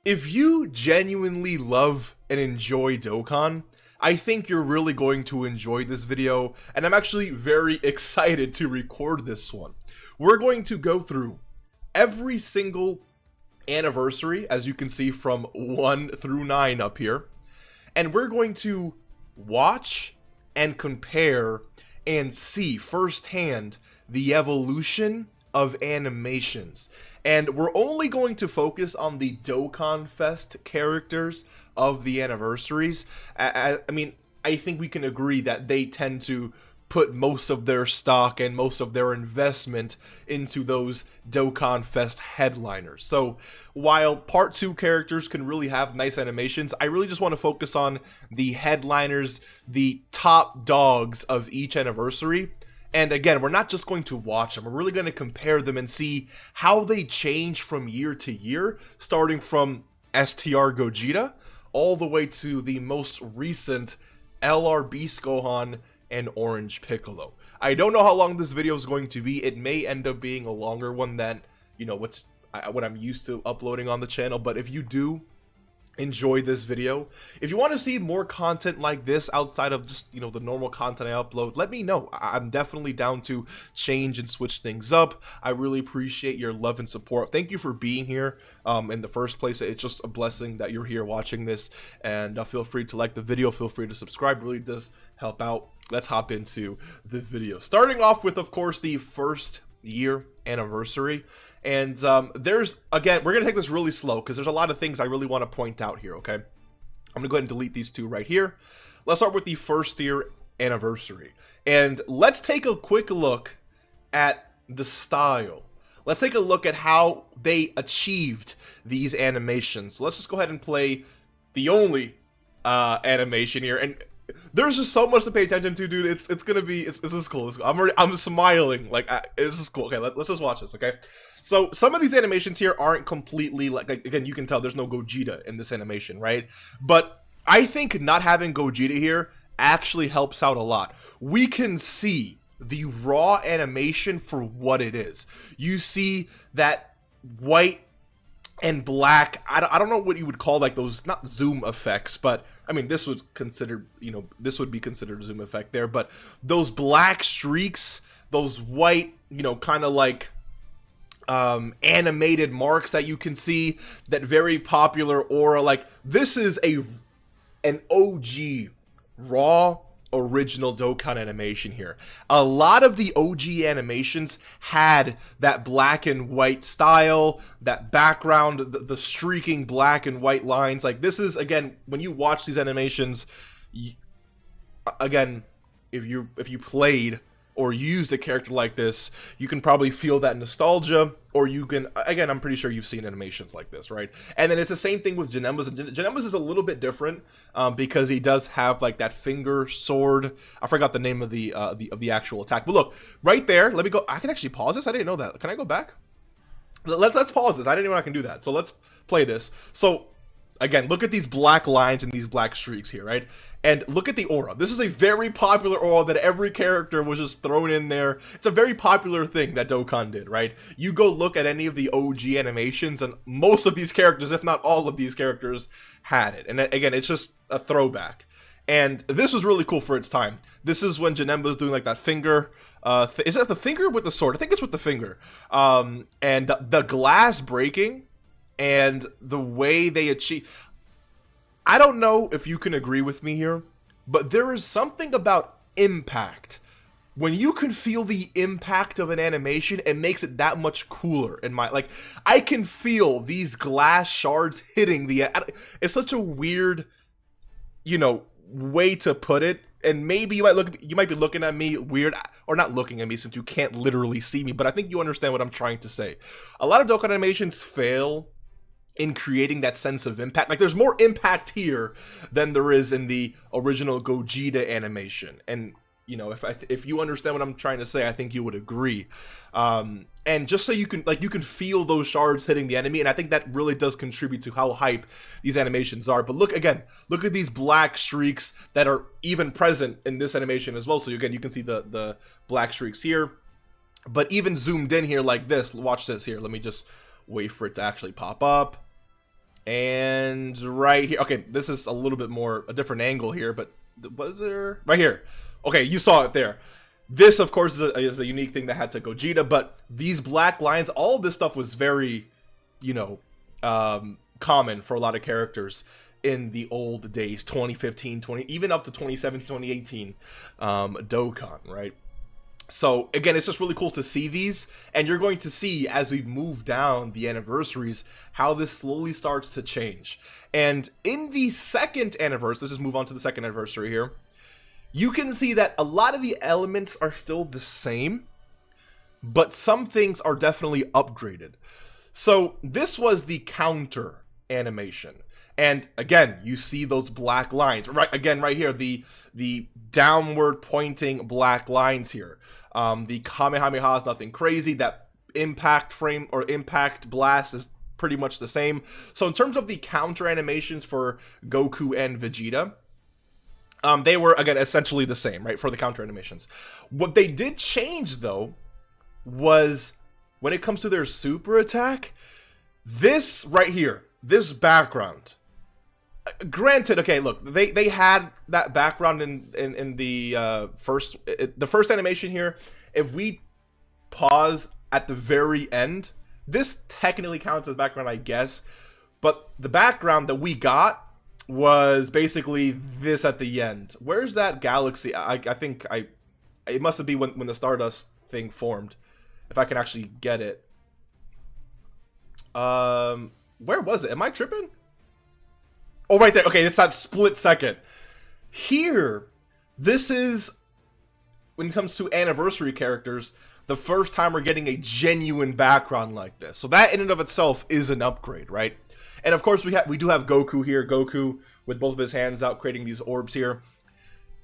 If you genuinely love and enjoy Dokkan, I think you're really going to enjoy this video, and I'm actually very excited to record this one. We're going to go through every single anniversary, as you can see from 1 through 9 up here, and we're going to watch and compare and see firsthand the evolution of animations. And we're only going to focus on the Dokkan Fest characters of the anniversaries. I mean, I think we can agree that they tend to put most of their stock and most of their investment into those Dokkan Fest headliners. So while part 2 characters can really have nice animations, I really just want to focus on the headliners, the top dogs of each anniversary. And again, we're not just going to watch them, we're really going to compare them and see how they change from year to year, starting from STR Gogeta all the way to the most recent LR Beast Gohan and Orange Piccolo. I don't know how long this video is going to be. It may end up being a longer one than, you know, what I'm used to uploading on the channel, but if you do enjoy this video, if you want to see more content like this outside of just, you know, the normal content I upload, let me know. I'm definitely down to change and switch things up. I really appreciate your love and support. Thank you for being here in the first place. It's just a blessing that you're here watching this, and feel free to like the video, feel free to subscribe. It really does help out. Let's hop into the video, starting off with, of course, the first year anniversary. And there's, again, we're gonna take this really slow because there's a lot of things I really want to point out here. Okay, I'm gonna go ahead and delete these two right here. Let's start with the first year anniversary, and let's take a quick look at the style. Let's take a look at how they achieved these animations. So let's just go ahead and play the only animation here, and there's just so much to pay attention to, dude. It's gonna be, this is cool. I'm smiling, like, this is cool. Okay, let's just watch this. Okay, so some of these animations here aren't completely like again, you can tell there's no Gogeta in this animation, right? But I think not having Gogeta here actually helps out a lot. We can see the raw animation for what it is. You see that white and black, I don't know what you would call, like, those, not zoom effects, but I mean, this was considered, you know, this would be considered a zoom effect there, but those black streaks, those white, you know, kind of like animated marks that you can see, that very popular aura, like, this is an OG raw original Dokkan animation here. A lot of the OG animations had that black and white style, that background, the streaking black and white lines. Like, this is, again, when you watch these animations, again, if you played or used a character like this, you can probably feel that nostalgia, or you can, again, I'm pretty sure you've seen animations like this, right? And then it's the same thing with Janemba's. Janemba's is a little bit different because he does have, like, that finger sword. I forgot the name of the actual attack, but look right there. Let me go. I can actually pause this. I didn't know that. Can I go back? Let's pause this. I didn't know I can do that. So let's play this. So again, look at these black lines and these black streaks here, right? And look at the aura. This is a very popular aura that every character was just thrown in there. It's a very popular thing that Dokkan did, right? You go look at any of the OG animations, and most of these characters, if not all of these characters, had it. And again, it's just a throwback. And this was really cool for its time. This is when Janemba's doing, like, that finger. Is that the finger with the sword? I think it's with the finger. And the glass breaking and the way they achieve. I don't know if you can agree with me here, but there is something about impact. When you can feel the impact of an animation, it makes it that much cooler in my, like, I can feel these glass shards hitting the, it's such a weird, you know, way to put it. And maybe you might be looking at me weird, or not looking at me since you can't literally see me, but I think you understand what I'm trying to say. A lot of Dokkan animations fail in creating that sense of impact. Like, there's more impact here than there is in the original Gogeta animation. And, you know, if you understand what I'm trying to say, I think you would agree. And just so you can feel those shards hitting the enemy, and I think that really does contribute to how hype these animations are. But look at these black streaks that are even present in this animation as well. So again, you can see the black streaks here, but even zoomed in here like this, watch this here. Let me just wait for it to actually pop up. And right here, okay, this is a little bit more a different angle here, but was there right here? Okay, you saw it there. This, of course, is a unique thing that had to Gogeta, but these black lines, all of this stuff was very, you know, common for a lot of characters in the old days, 2015, even up to 2017, 2018, Dokkan, right? So again, it's just really cool to see these, and you're going to see as we move down the anniversaries how this slowly starts to change. And in the second anniversary, let's just move on to the second anniversary here. You can see that a lot of the elements are still the same, but some things are definitely upgraded. So this was the counter animation. And again, you see those black lines, right? Again, right here, the downward pointing black lines here. The Kamehameha is nothing crazy. That impact frame or impact blast is pretty much the same. So in terms of the counter animations for Goku and Vegeta, they were, again, essentially the same, right, for the counter animations. What they did change, though, was when it comes to their super attack, this right here, this background. Granted, okay, look, they had that background in the first animation here. If we pause at the very end, this technically counts as background, I guess. But the background that we got was basically this at the end. Where's that galaxy? I think it must have been when the Stardust thing formed. If I can actually get it. Where was it? Am I tripping? Oh, right there. Okay, it's that split second. Here, this is, when it comes to anniversary characters, the first time we're getting a genuine background like this. So that in and of itself is an upgrade, right? And of course, we do have Goku here. Goku with both of his hands out, creating these orbs here.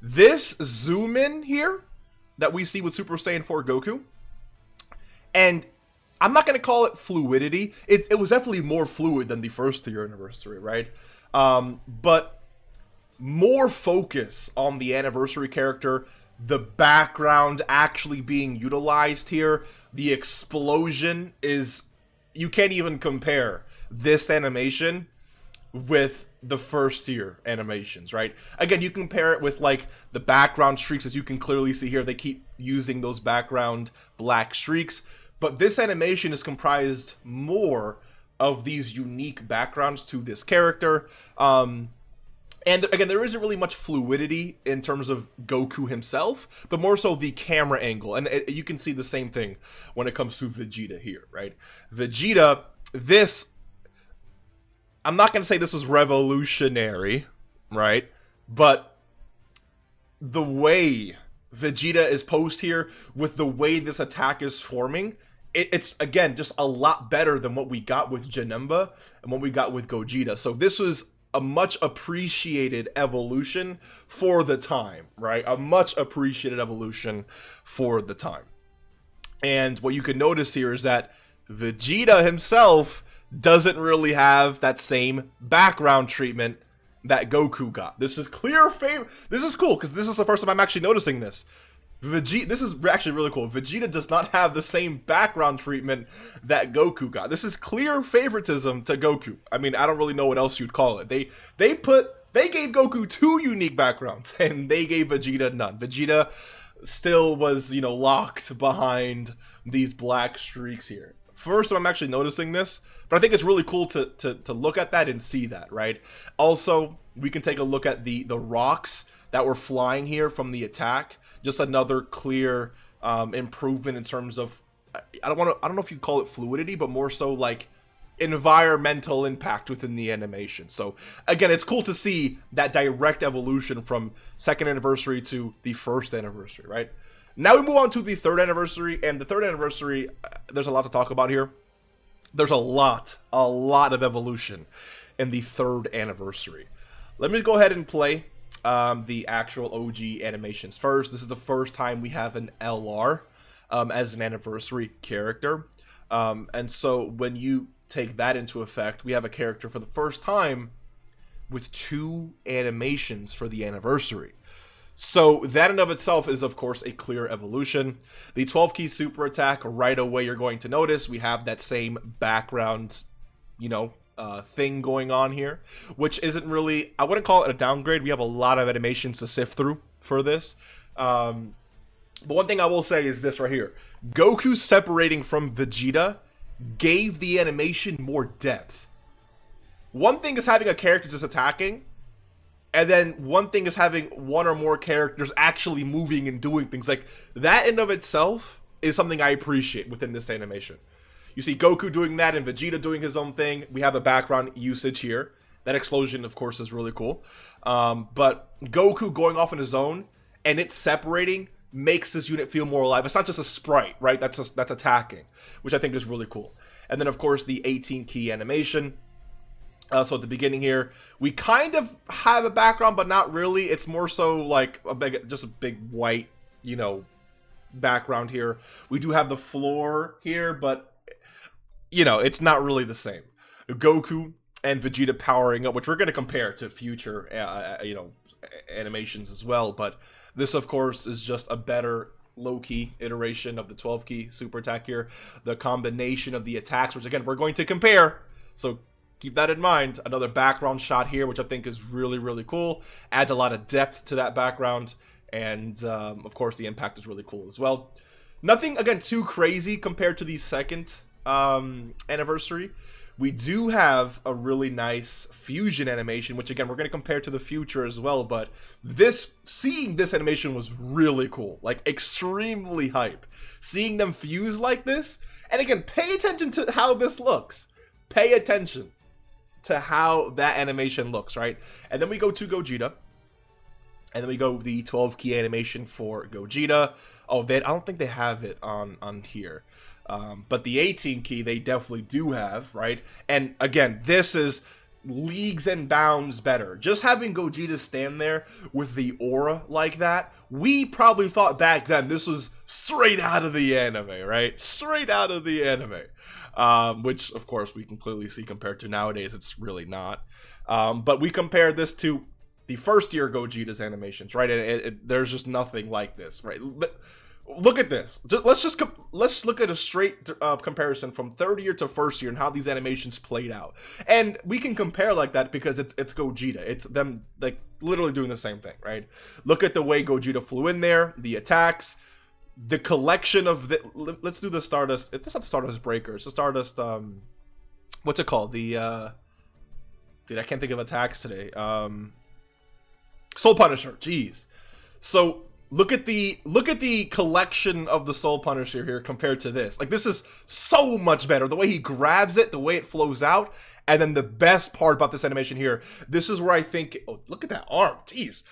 This zoom in here that we see with Super Saiyan 4 Goku, and I'm not going to call it fluidity. It was definitely more fluid than the first year anniversary, right? But more focus on the anniversary character, the background actually being utilized here. The explosion is, you can't even compare this animation with the first year animations, right? Again, you compare it with like the background streaks, as you can clearly see here, they keep using those background black streaks, but this animation is comprised more of these unique backgrounds to this character. And again, there isn't really much fluidity in terms of Goku himself, but more so the camera angle. And you can see the same thing when it comes to Vegeta here, right? Vegeta, this, I'm not going to say this was revolutionary, right? But the way Vegeta is posed here, with the way this attack is forming, it's, again, just a lot better than what we got with Janemba and what we got with Gogeta. So this was a much appreciated evolution for the time, right? A much appreciated evolution for the time. And what you can notice here is that Vegeta himself doesn't really have that same background treatment that Goku got. This is clear favor. This is cool because this is the first time I'm actually noticing this. Vegeta, this is actually really cool. Vegeta does not have the same background treatment that Goku got. This is clear favoritism to Goku. I mean, I don't really know what else you'd call it. They gave Goku 2 unique backgrounds, and they gave Vegeta none. Vegeta still was, you know, locked behind these black streaks here. First time I'm actually noticing this, but I think it's really cool to look at that and see that, right? Also, we can take a look at the rocks that were flying here from the attack. Just another clear improvement in terms of, I don't know if you call it fluidity, but more so like environmental impact within the animation. So again, it's cool to see that direct evolution from second anniversary to the first anniversary, right? Now we move on to the third anniversary, and the third anniversary, there's a lot to talk about here. There's a lot of evolution in the third anniversary. Let me go ahead and play the actual OG animations first. This is the first time we have an LR as an anniversary character. And so when you take that into effect, we have a character for the first time with 2 animations for the anniversary. So that in of itself is, of course, a clear evolution. The 12 key super attack, right away you're going to notice we have that same background, you know, thing going on here, which isn't really, I wouldn't call it a downgrade. We have a lot of animations to sift through for this. But one thing I will say is this right here. Goku separating from Vegeta gave the animation more depth. One thing is having a character just attacking, and then one thing is having one or more characters actually moving and doing things. Like, that in of itself is something I appreciate within this animation. You see Goku doing that and Vegeta doing his own thing. We have a background usage here. That explosion, of course, is really cool. But Goku going off on his own and it separating makes this unit feel more alive. It's not just a sprite, right? That's attacking, which I think is really cool. And then, of course, the 18 key animation. So at the beginning here, we kind of have a background, but not really. It's more so like just a big white, you know, background here. We do have the floor here, but, you know, it's not really the same. Goku and Vegeta powering up, which we're going to compare to future, you know, animations as well. But this, of course, is just a better low-key iteration of the 12-key super attack here. The combination of the attacks, which, again, we're going to compare. So keep that in mind. Another background shot here, which I think is really, really cool. Adds a lot of depth to that background. And, of course, the impact is really cool as well. Nothing, again, too crazy compared to the second anniversary. We do have a really nice fusion animation, which, again, we're going to compare to the future as well. But seeing this animation was really cool. Like, extremely hype. Seeing them fuse like this. And, again, pay attention to how this looks. Pay attention to how that animation looks, right? And then we go to Gogeta. And then we go the 12-key animation for Gogeta. Oh, I don't think they have it on here. But the 18-key, they definitely do have, right? And again, this is leagues and bounds better. Just having Gogeta stand there with the aura like that, we probably thought back then this was straight out of the anime, right? Straight out of the anime. Which, of course, we can clearly see compared to nowadays, it's really not. But we compare this to the first year Gogeta's animations, right? And there's just nothing like this, right? Look at this. Let's look at a straight comparison from third year to first year and how these animations played out. And we can compare like that because it's Gogeta. It's them like literally doing the same thing, right? Look at the way Gogeta flew in there, the attacks, the collection of the. Let's do the Stardust. It's not the Stardust Breaker. It's the Stardust. What's it called? The dude, I can't think of attacks today. Soul Punisher. Jeez. So. Look at the collection of the Soul Punisher here compared to this. Like, this is so much better. The way he grabs it, the way it flows out, and then the best part about this animation here, this is where I think, oh, look at that arm, jeez.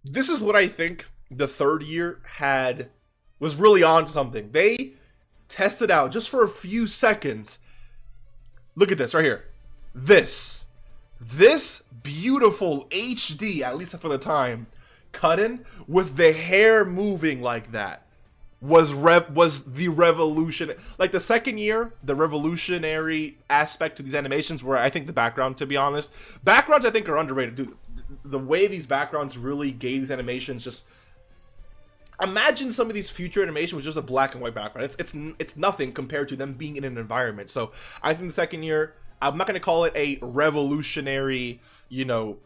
This is what I think the third year was really on something. They tested out just for a few seconds. Look at this right here. This beautiful HD, at least for the time, cut-in with the hair moving like that was the revolution. Like the second year, the revolutionary aspect to these animations where I think the background, to be honest, backgrounds I think are underrated. Dude, the way these backgrounds really gave these animations, just imagine some of these future animations with just a black and white background. It's nothing compared to them being in an environment. So I think the second year, I'm not going to call it a revolutionary, you know,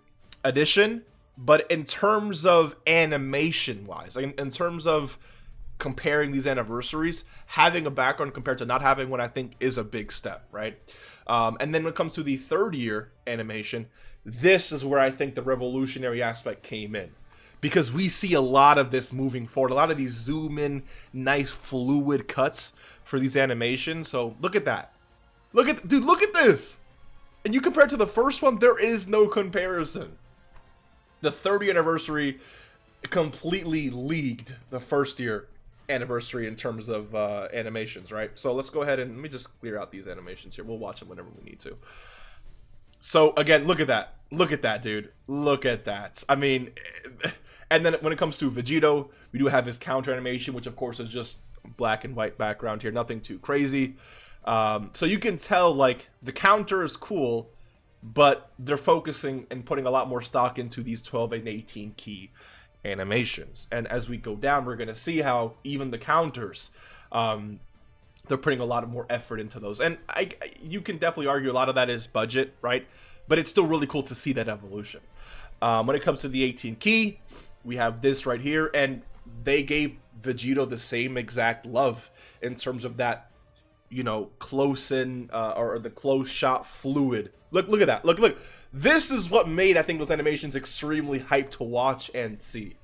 addition. But in terms of animation-wise, like in terms of comparing these anniversaries, having a background compared to not having one, I think, is a big step, right? And then when it comes to the third year animation, this is where I think the revolutionary aspect came in. Because we see a lot of this moving forward, a lot of these zoom-in, nice, fluid cuts for these animations. So look at that. Dude, look at this! And you compare it to the first one, there is no comparison. The 30th anniversary completely leagued the first year anniversary in terms of animations, right? So let's go ahead and let me just clear out these animations here. We'll watch them whenever we need to. So again, look at that. Look at that, dude. Look at that. I mean, and then when it comes to Vegito, we do have his counter animation, which of course is just black and white background here. Nothing too crazy. So you can tell, like, the counter is cool, but they're focusing and putting a lot more stock into these 12 and 18 key animations. And as we go down, we're going to see how even the counters they're putting a lot of more effort into those. And you can definitely argue a lot of that is budget, right? But it's still really cool to see that evolution. When it comes to the 18 key, we have this right here, and they gave Vegito the same exact love in terms of that, you know, close in or the close shot fluid. Look at that. Look. This is what made, I think, those animations extremely hyped to watch and see.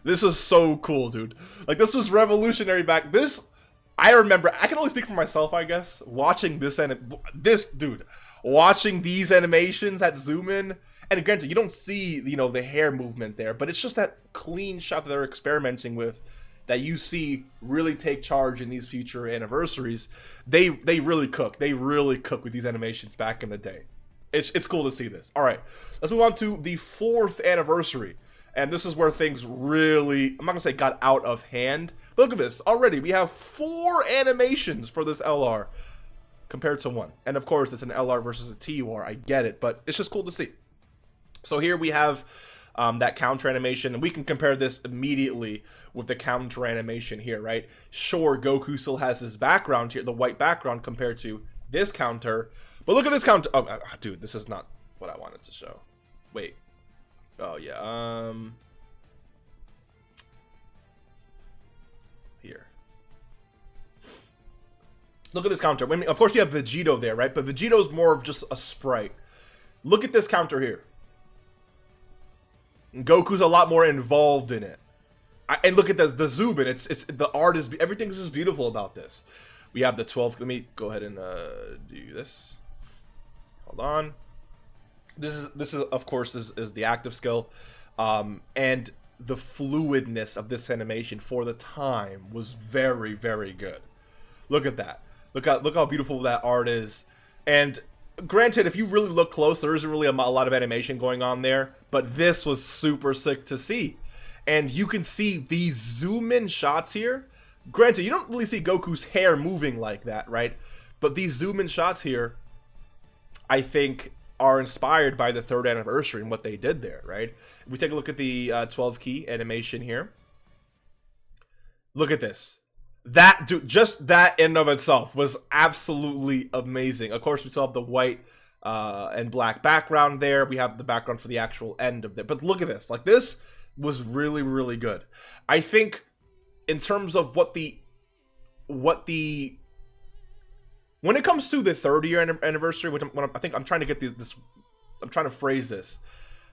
This was so cool, dude. Like, this was revolutionary back. This, I remember, I can only speak for myself, I guess, watching watching these animations that zoom in. And granted, you don't see, you know, the hair movement there, but it's just that clean shot that they're experimenting with that you see really take charge in these future anniversaries. They really cook. They really cook with these animations back in the day. It's cool to see this. All right, let's move on to the 4th anniversary. And this is where things really, I'm not gonna say got out of hand. Look at this, already we have 4 animations for this LR compared to 1. And of course, it's an LR versus a TUR, I get it, but it's just cool to see. So here we have that counter animation, and we can compare this immediately with the counter animation here, right? Sure, Goku still has his background here, the white background compared to this counter, but look at this counter. Oh, dude, this is not what I wanted to show. Wait. Oh, yeah. Here. Look at this counter. I mean, of course, you have Vegito there, right? But Vegito's more of just a sprite. Look at this counter here. Goku's a lot more involved in it. And look at this, the zoom in. It's the art is, everything's just beautiful about this. We have the 12. Let me go ahead and do this. Hold on. This is of course is the active skill, and the fluidness of this animation for the time was very, very good. Look at that. Look how beautiful that art is. And granted, if you really look close, there isn't really a lot of animation going on there, but this was super sick to see. And you can see these zoom in shots here. Granted, you don't really see Goku's hair moving like that, right? But these zoom in shots here, I think, are inspired by the 3rd anniversary and what they did there, right? If we take a look at the 12 key animation here. Look at this. That, dude, just that in of itself was absolutely amazing. Of course, we still have the white and black background there. We have the background for the actual end of it. But look at this. Like, this was really, really good. I think in terms of when it comes to the 3rd year anniversary, which I think I'm trying to get I'm trying to phrase this.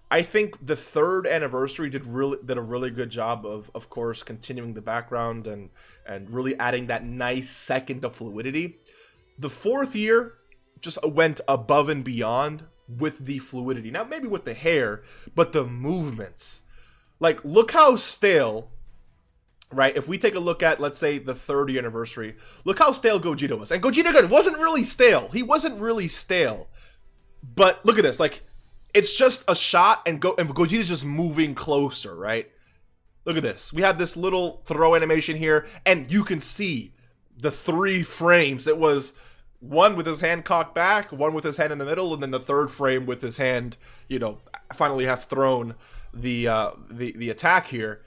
I think the 3rd anniversary did a really good job of course, continuing the background and really adding that nice second of fluidity. The 4th year just went above and beyond with the fluidity. Now, maybe with the hair, but the movements. Like, look how stale, right? If we take a look at, let's say, the 3rd year anniversary, look how stale Gogeta was. And Gogeta again wasn't really stale. He wasn't really stale. But look at this. Like, it's just a shot, and Gogeta's just moving closer, right? Look at this. We have this little throw animation here, and you can see the 3 frames. It was one with his hand cocked back, one with his hand in the middle, and then the 3rd frame with his hand, you know, finally have thrown the attack here.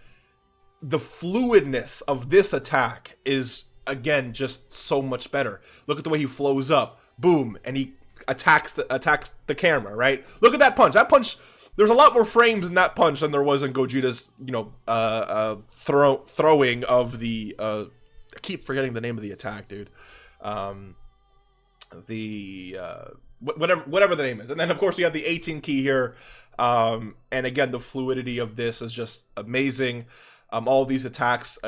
The fluidness of this attack is, again, just so much better. Look at the way he flows up, boom, and he attacks the camera, right? Look at that punch. That punch, there's a lot more frames in that punch than there was in Gogeta's, you know, throwing of the I keep forgetting the name of the attack, dude. Whatever the name is. And then of course we have the 18 key here. And again, the fluidity of this is just amazing. All these attacks,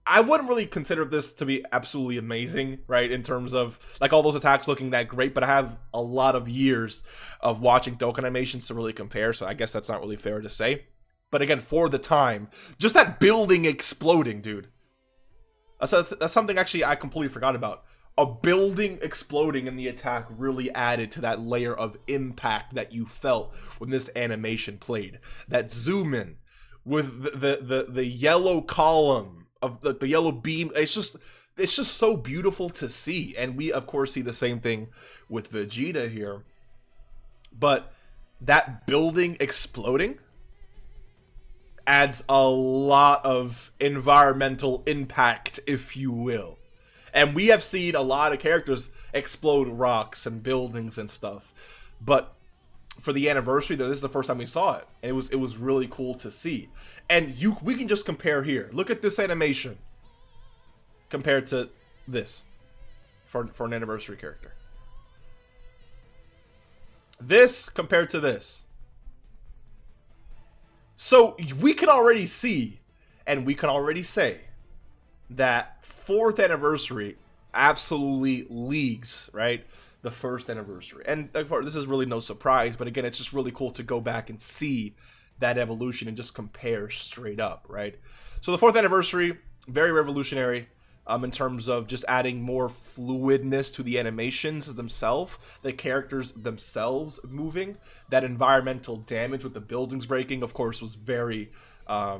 I wouldn't really consider this to be absolutely amazing, right? In terms of like all those attacks looking that great, but I have a lot of years of watching Dokkan animations to really compare, so I guess that's not really fair to say. But again, for the time, just that building exploding, dude. That's something actually I completely forgot about. A building exploding in the attack really added to that layer of impact that you felt when this animation played. That zoom in with the yellow column of the yellow beam, it's just so beautiful to see. And we of course see the same thing with Vegeta here. But that building exploding adds a lot of environmental impact, if you will. And we have seen a lot of characters explode rocks and buildings and stuff. But for the anniversary, though, this is the first time we saw it. And it was really cool to see. And we can just compare here. Look at this animation compared to this for an anniversary character. This compared to this. So we can already see, and we can already say, that 4th anniversary absolutely leagues, right, the 1st anniversary. And this is really no surprise, but again, it's just really cool to go back and see that evolution and just compare straight up, right? So the 4th anniversary, very revolutionary in terms of just adding more fluidness to the animations themselves, the characters themselves moving. That environmental damage with the buildings breaking, of course, was very I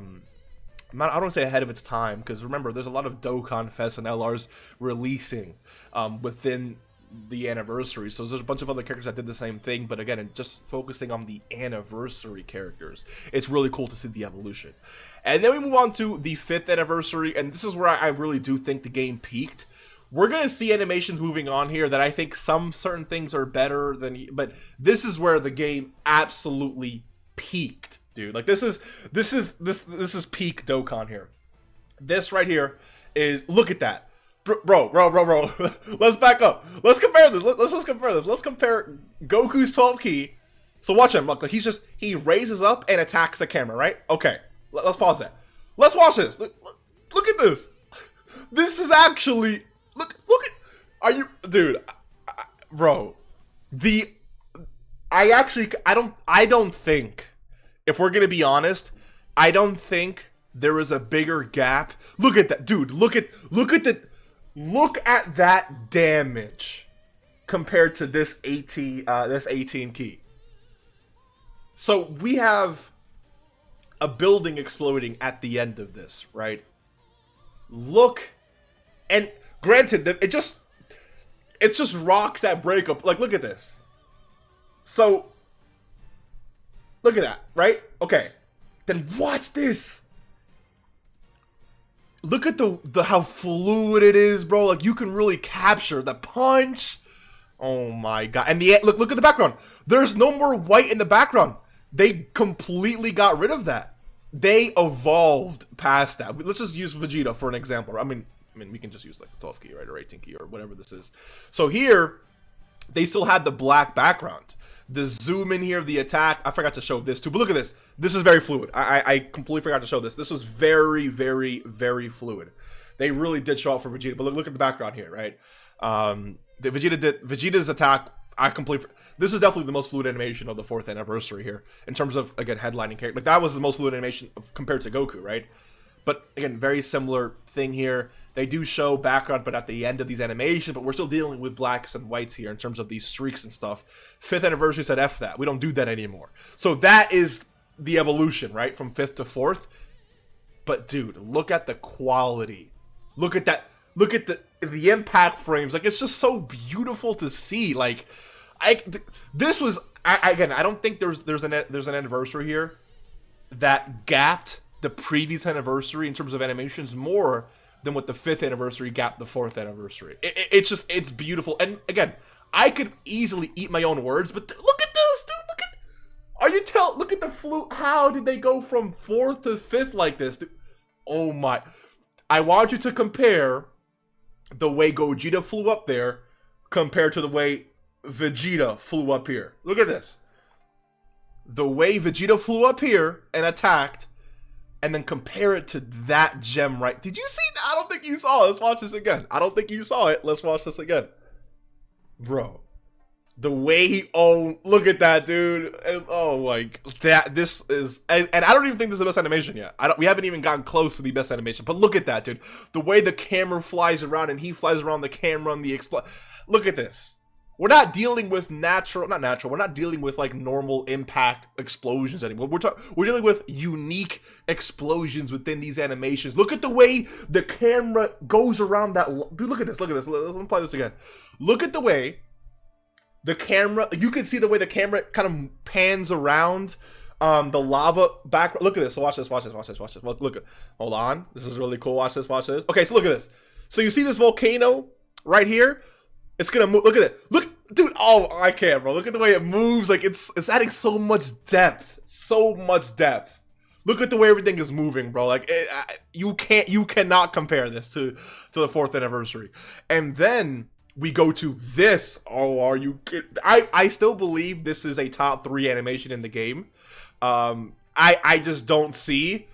don't want to say ahead of its time, because remember, there's a lot of Dokkan Fest and LRs releasing within the anniversary. So there's a bunch of other characters that did the same thing, but again, just focusing on the anniversary characters, it's really cool to see the evolution. And then we move on to the 5th anniversary, and this is where I really do think the game peaked. We're going to see animations moving on here that I think some certain things are better than, but this is where the game absolutely peaked, dude. Like this is peak Dokkan here. This right here is, look at that. Bro. Let's back up. Let's compare this. Let's just compare this. Let's compare Goku's 12 ki. So watch him. Look, he raises up and attacks the camera, right? Okay. Let's pause that. Let's watch this. Look at this. This is actually, look at, are you, dude, bro, I don't think, if we're going to be honest, I don't think there is a bigger gap. Look at that, dude. Look at that damage compared to this 18 ki. So we have a building exploding at the end of this, right? Look, and granted, it's just rocks that break up. Like, look at this. So, look at that, right? Okay, then watch this. Look at the how fluid it is, bro. Like, you can really capture the punch. Oh my god! And look at the background. There's no more white in the background. They completely got rid of that. They evolved past that. Let's just use Vegeta for an example. I mean, we can just use like the 12 ki, right, or 18 ki, or whatever this is. So here, they still had the black background. The zoom in here of the attack, I forgot to show this too, but look at this. This is very fluid. I completely forgot to show this. This was very, very, very fluid. They really did show up for Vegeta, but look at the background here, right? Vegeta's attack, this is definitely the most fluid animation of the 4th anniversary here, in terms of, again, headlining character. Like, that was the most fluid animation compared to Goku, right? But, again, very similar thing here. They do show background, but at the end of these animations, but we're still dealing with blacks and whites here in terms of these streaks and stuff. 5th anniversary said F that. We don't do that anymore. So that is the evolution, right? From 5th to 4th. But, dude, look at the quality. Look at that. Look at the impact frames. Like, it's just so beautiful to see. Like, this was, again, I don't think there's an anniversary here that gapped the previous anniversary in terms of animations more than what the 5th anniversary gapped the 4th anniversary. It's beautiful. And again, I could easily eat my own words, but look at this, dude. Look at the flu. How did they go from 4th to 5th like this, dude? Oh my. I want you to compare the way Gogeta flew up there compared to the way Vegeta flew up here. Look at this. The way Vegeta flew up here and attacked, and then compare it to that gem, right? Did you see that? I don't think you saw it. Let's watch this again. I don't think you saw it. Let's watch this again. Bro. The way he, oh, look at that, dude. And, oh, like, this is, and I don't even think this is the best animation yet. We haven't even gotten close to the best animation, but look at that, dude. The way the camera flies around and he flies around the camera and the look at this. We're not dealing with we're not dealing with like normal impact explosions anymore. We're dealing with unique explosions within these animations. Look at the way the camera goes around that. Dude, look at this. Let me play this again. Look at the way the camera, you can see the way the camera kind of pans around the lava background. Look at this. So watch this. Look, hold on. This is really cool. Watch this. Okay, so look at this. So you see this volcano right here? It's gonna move. Look at it. Look, dude. Oh, I can't, bro. Look at the way it moves. Like it's adding so much depth. So much depth. Look at the way everything is moving, bro. Like you cannot compare this to the 4th anniversary. And then we go to this. Oh, are you kidding? I still believe this is a top 3 animation in the game. I just don't see.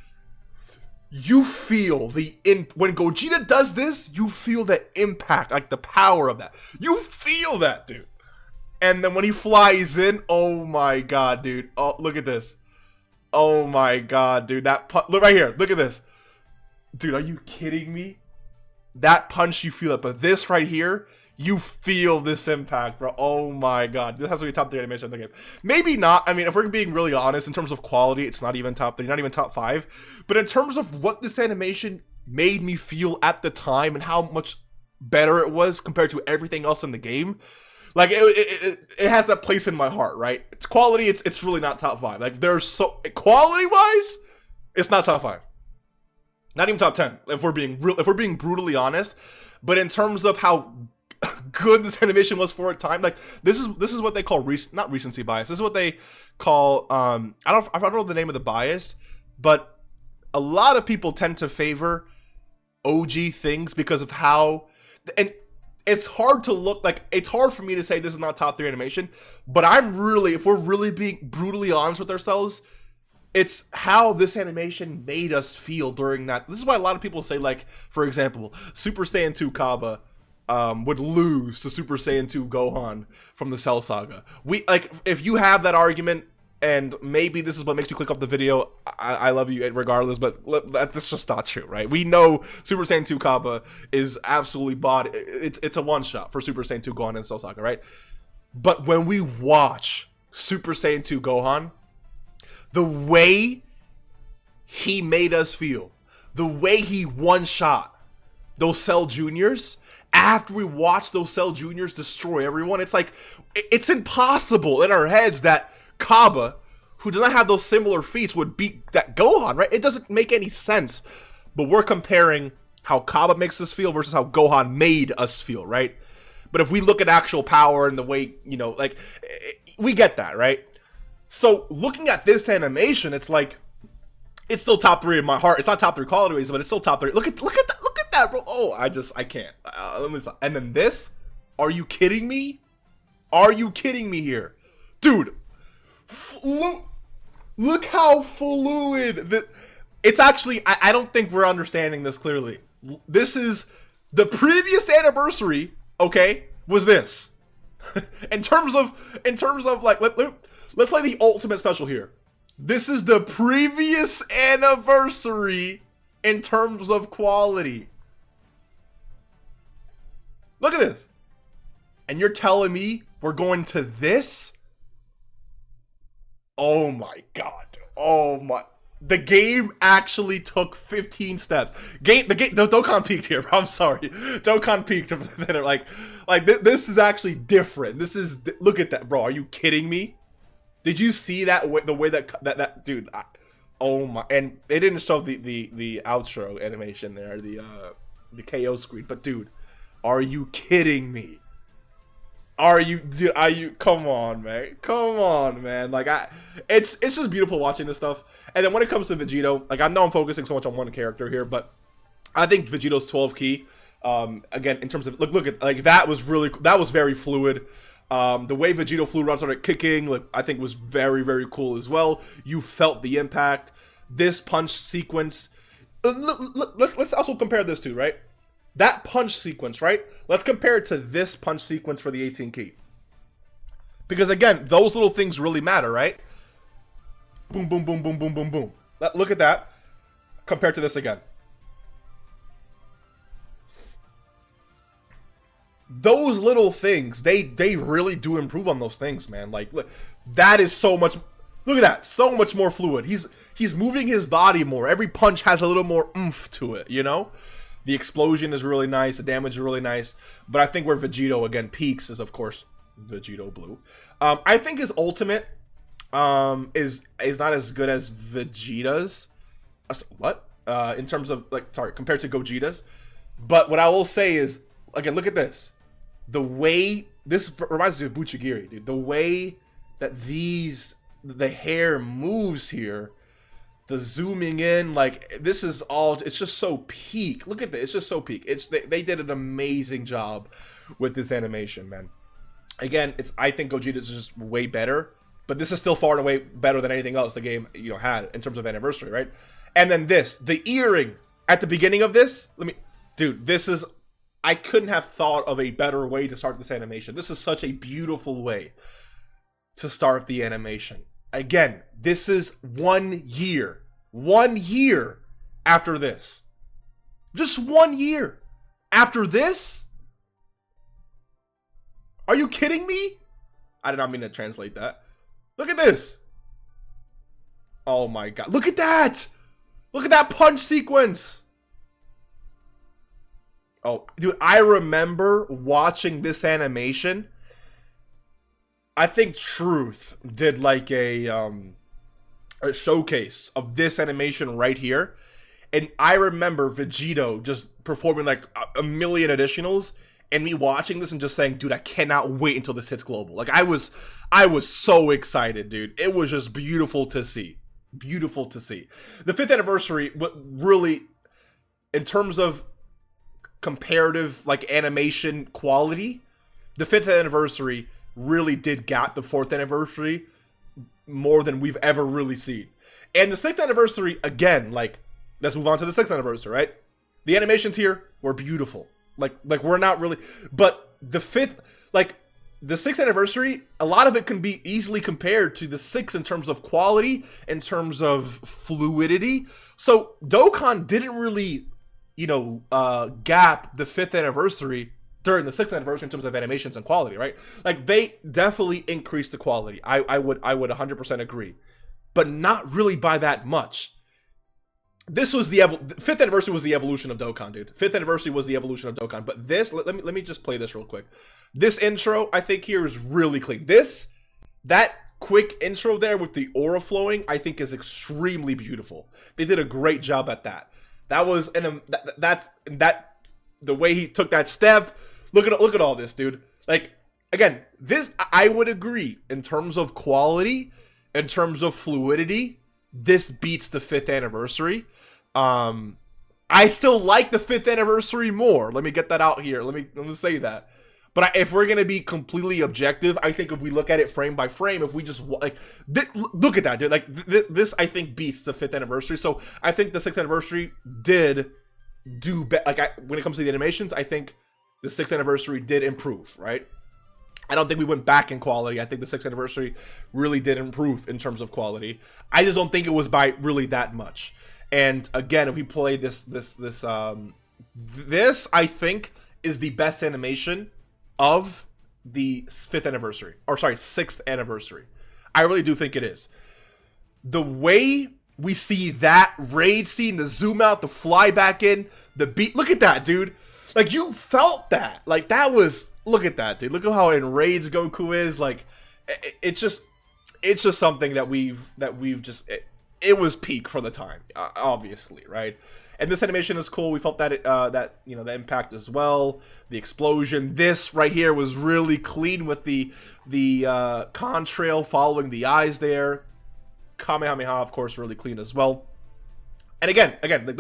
You feel when Gogeta does this, you feel the impact, like the power of that. You feel that, dude. And then when he flies in, oh my god, dude. Oh, look at this. Oh my god, dude. Look right here. Look at this. Dude, are you kidding me? That punch, you feel it. But this right here, you feel this impact, bro. Oh my god. This has to be top 3 animation in the game. Maybe not. I mean, if we're being really honest, in terms of quality, it's not even top 3, not even top 5. But in terms of what this animation made me feel at the time and how much better it was compared to everything else in the game, like it has that place in my heart, right? It's quality, it's really not top 5. Like there's quality-wise, it's not top 5. Not even top 10, if we're being brutally honest. But in terms of how good this animation was for a time, like this is what they call not recency bias. This is what they call I don't know the name of the bias, but a lot of people tend to favor OG things because of how, and it's hard to look like, it's hard for me to say this is not top 3 animation, but if we're really being brutally honest with ourselves, it's how this animation made us feel during that. This is why a lot of people say, like, for example, Super Saiyan 2 Kaba would lose to Super Saiyan 2 Gohan from the Cell Saga. If you have that argument, and maybe this is what makes you click off the video, I love you regardless, but that's just not true, right? We know Super Saiyan 2 Kaba is absolutely bought. It's a one-shot for Super Saiyan 2 Gohan and Cell Saga, right? But when we watch Super Saiyan 2 Gohan, the way he made us feel, the way he one-shot those Cell Juniors, after we watch those Cell Juniors destroy everyone, it's like, it's impossible in our heads that Kaba, who does not have those similar feats, would beat that Gohan, right? It doesn't make any sense. But we're comparing how Kaba makes us feel versus how Gohan made us feel, right? But if we look at actual power and the way, you know, like, we get that, right? So looking at this animation, it's like, it's still top 3 in my heart. It's not top 3 quality-wise, but it's still top 3. Look at that, bro. Oh, I can't. Let me stop. And then this, are you kidding me? Are you kidding me here? Dude, look how fluid. It's actually, I don't think we're understanding this clearly. This is, the previous anniversary, okay, was this. in terms of like, let's play the ultimate special here. This is the previous anniversary in terms of quality. Look at this. And you're telling me we're going to this? Oh my god. Oh my. The game actually took 15 steps. The Dokkan peaked here, bro. I'm sorry. Dokkan peaked. Like this is actually different. Look at that, bro. Are you kidding me? Did you see that the way that dude? Oh my! And they didn't show the outro animation there, the KO screen. But dude, are you kidding me? Are you? Come on, man. Come on, man. Like it's just beautiful watching this stuff. And then when it comes to Vegito, like I know I'm focusing so much on one character here, but I think Vegito's 12 key. Again, in terms of look at like that was very fluid. The way Vegito flew around, started kicking, like I think was very, very cool as well. You felt the impact. This punch sequence. Let's also compare this to, right? That punch sequence, right? Let's compare it to this punch sequence for the 18 key. Because again, those little things really matter, right? Boom, boom, boom, boom, boom, boom, boom. Look at that. Compared to this again. Those little things, they really do improve on those things, man. Like, look, that is so much. Look at that, so much more fluid. He's moving his body more. Every punch has a little more oomph to it, you know. The explosion is really nice. The damage is really nice. But I think where Vegito again peaks is, of course, Vegito Blue. I think his ultimate is not as good as Vegeta's. What? In terms of like, sorry, compared to Gogeta's. But what I will say is, again, look at this. The way this reminds me of Buchigiri, dude. The way that the hair moves here, the zooming in, like this is all. It's just so peak. Look at this. It's just so peak. They did an amazing job with this animation, man. Again, I think Gogeta is just way better, but this is still far and away better than anything else the game had in terms of anniversary, right? And then the earring at the beginning of this. Dude, this is. I couldn't have thought of a better way to start this animation. This is such a beautiful way to start the animation. Again, this is 1 year. 1 year after this. Just 1 year after this? Are you kidding me? I did not mean to translate that. Look at this. Oh my god. Look at that. Look at that punch sequence. Oh, dude, I remember watching this animation. I think Truth did like a showcase of this animation right here. And I remember Vegito just performing like a million additionals and me watching this and just saying, dude, I cannot wait until this hits global. Like I was so excited, dude. It was just beautiful to see. Beautiful to see. The 5th anniversary, what really, in terms of comparative like animation quality, the 5th anniversary really did gap the 4th anniversary more than we've ever really seen. And the 6th anniversary, again, like, let's move on to the 6th anniversary, right? The animations here were beautiful. Like we're not really, but the 5th, like the 6th anniversary, a lot of it can be easily compared to the 6th in terms of quality, in terms of fluidity. So Dokkan didn't really, gap the 5th anniversary during the 6th anniversary in terms of animations and quality, right? Like they definitely increased the quality. I would 100% agree, but not really by that much. This was the 5th anniversary was the evolution of Dokkan, dude. 5th anniversary was the evolution of Dokkan. But this, let me just play this real quick. This intro, I think here is really clean. That quick intro there with the aura flowing, I think is extremely beautiful. They did a great job at that. That was the way he took that step. Look at all this, dude. Like again, this I would agree in terms of quality, in terms of fluidity. This beats the 5th anniversary. I still like the 5th anniversary more. Let me get that out here. Let me say that. But if we're gonna be completely objective, I think if we look at it frame by frame, if we just like look at that, dude. Like this, I think beats the 5th anniversary. So I think the 6th anniversary did do better. Like when it comes to the animations, I think the 6th anniversary did improve. Right. I don't think we went back in quality. I think the 6th anniversary really did improve in terms of quality. I just don't think it was by really that much. And again, if we play this I think is the best animation of the 5th anniversary, or sorry, 6th anniversary. I really do think it is. The way we see that raid scene, the zoom out, the fly back in, the beat. Look at that, dude. Like you felt that. Like that was. Look at that, dude. Look at how enraged Goku is. Like, it's just something that we've just. It was peak for the time, obviously, right? And this animation is cool. We felt that the impact as well. The explosion. This right here was really clean with the contrail following the eyes there. Kamehameha, of course, really clean as well. And again, like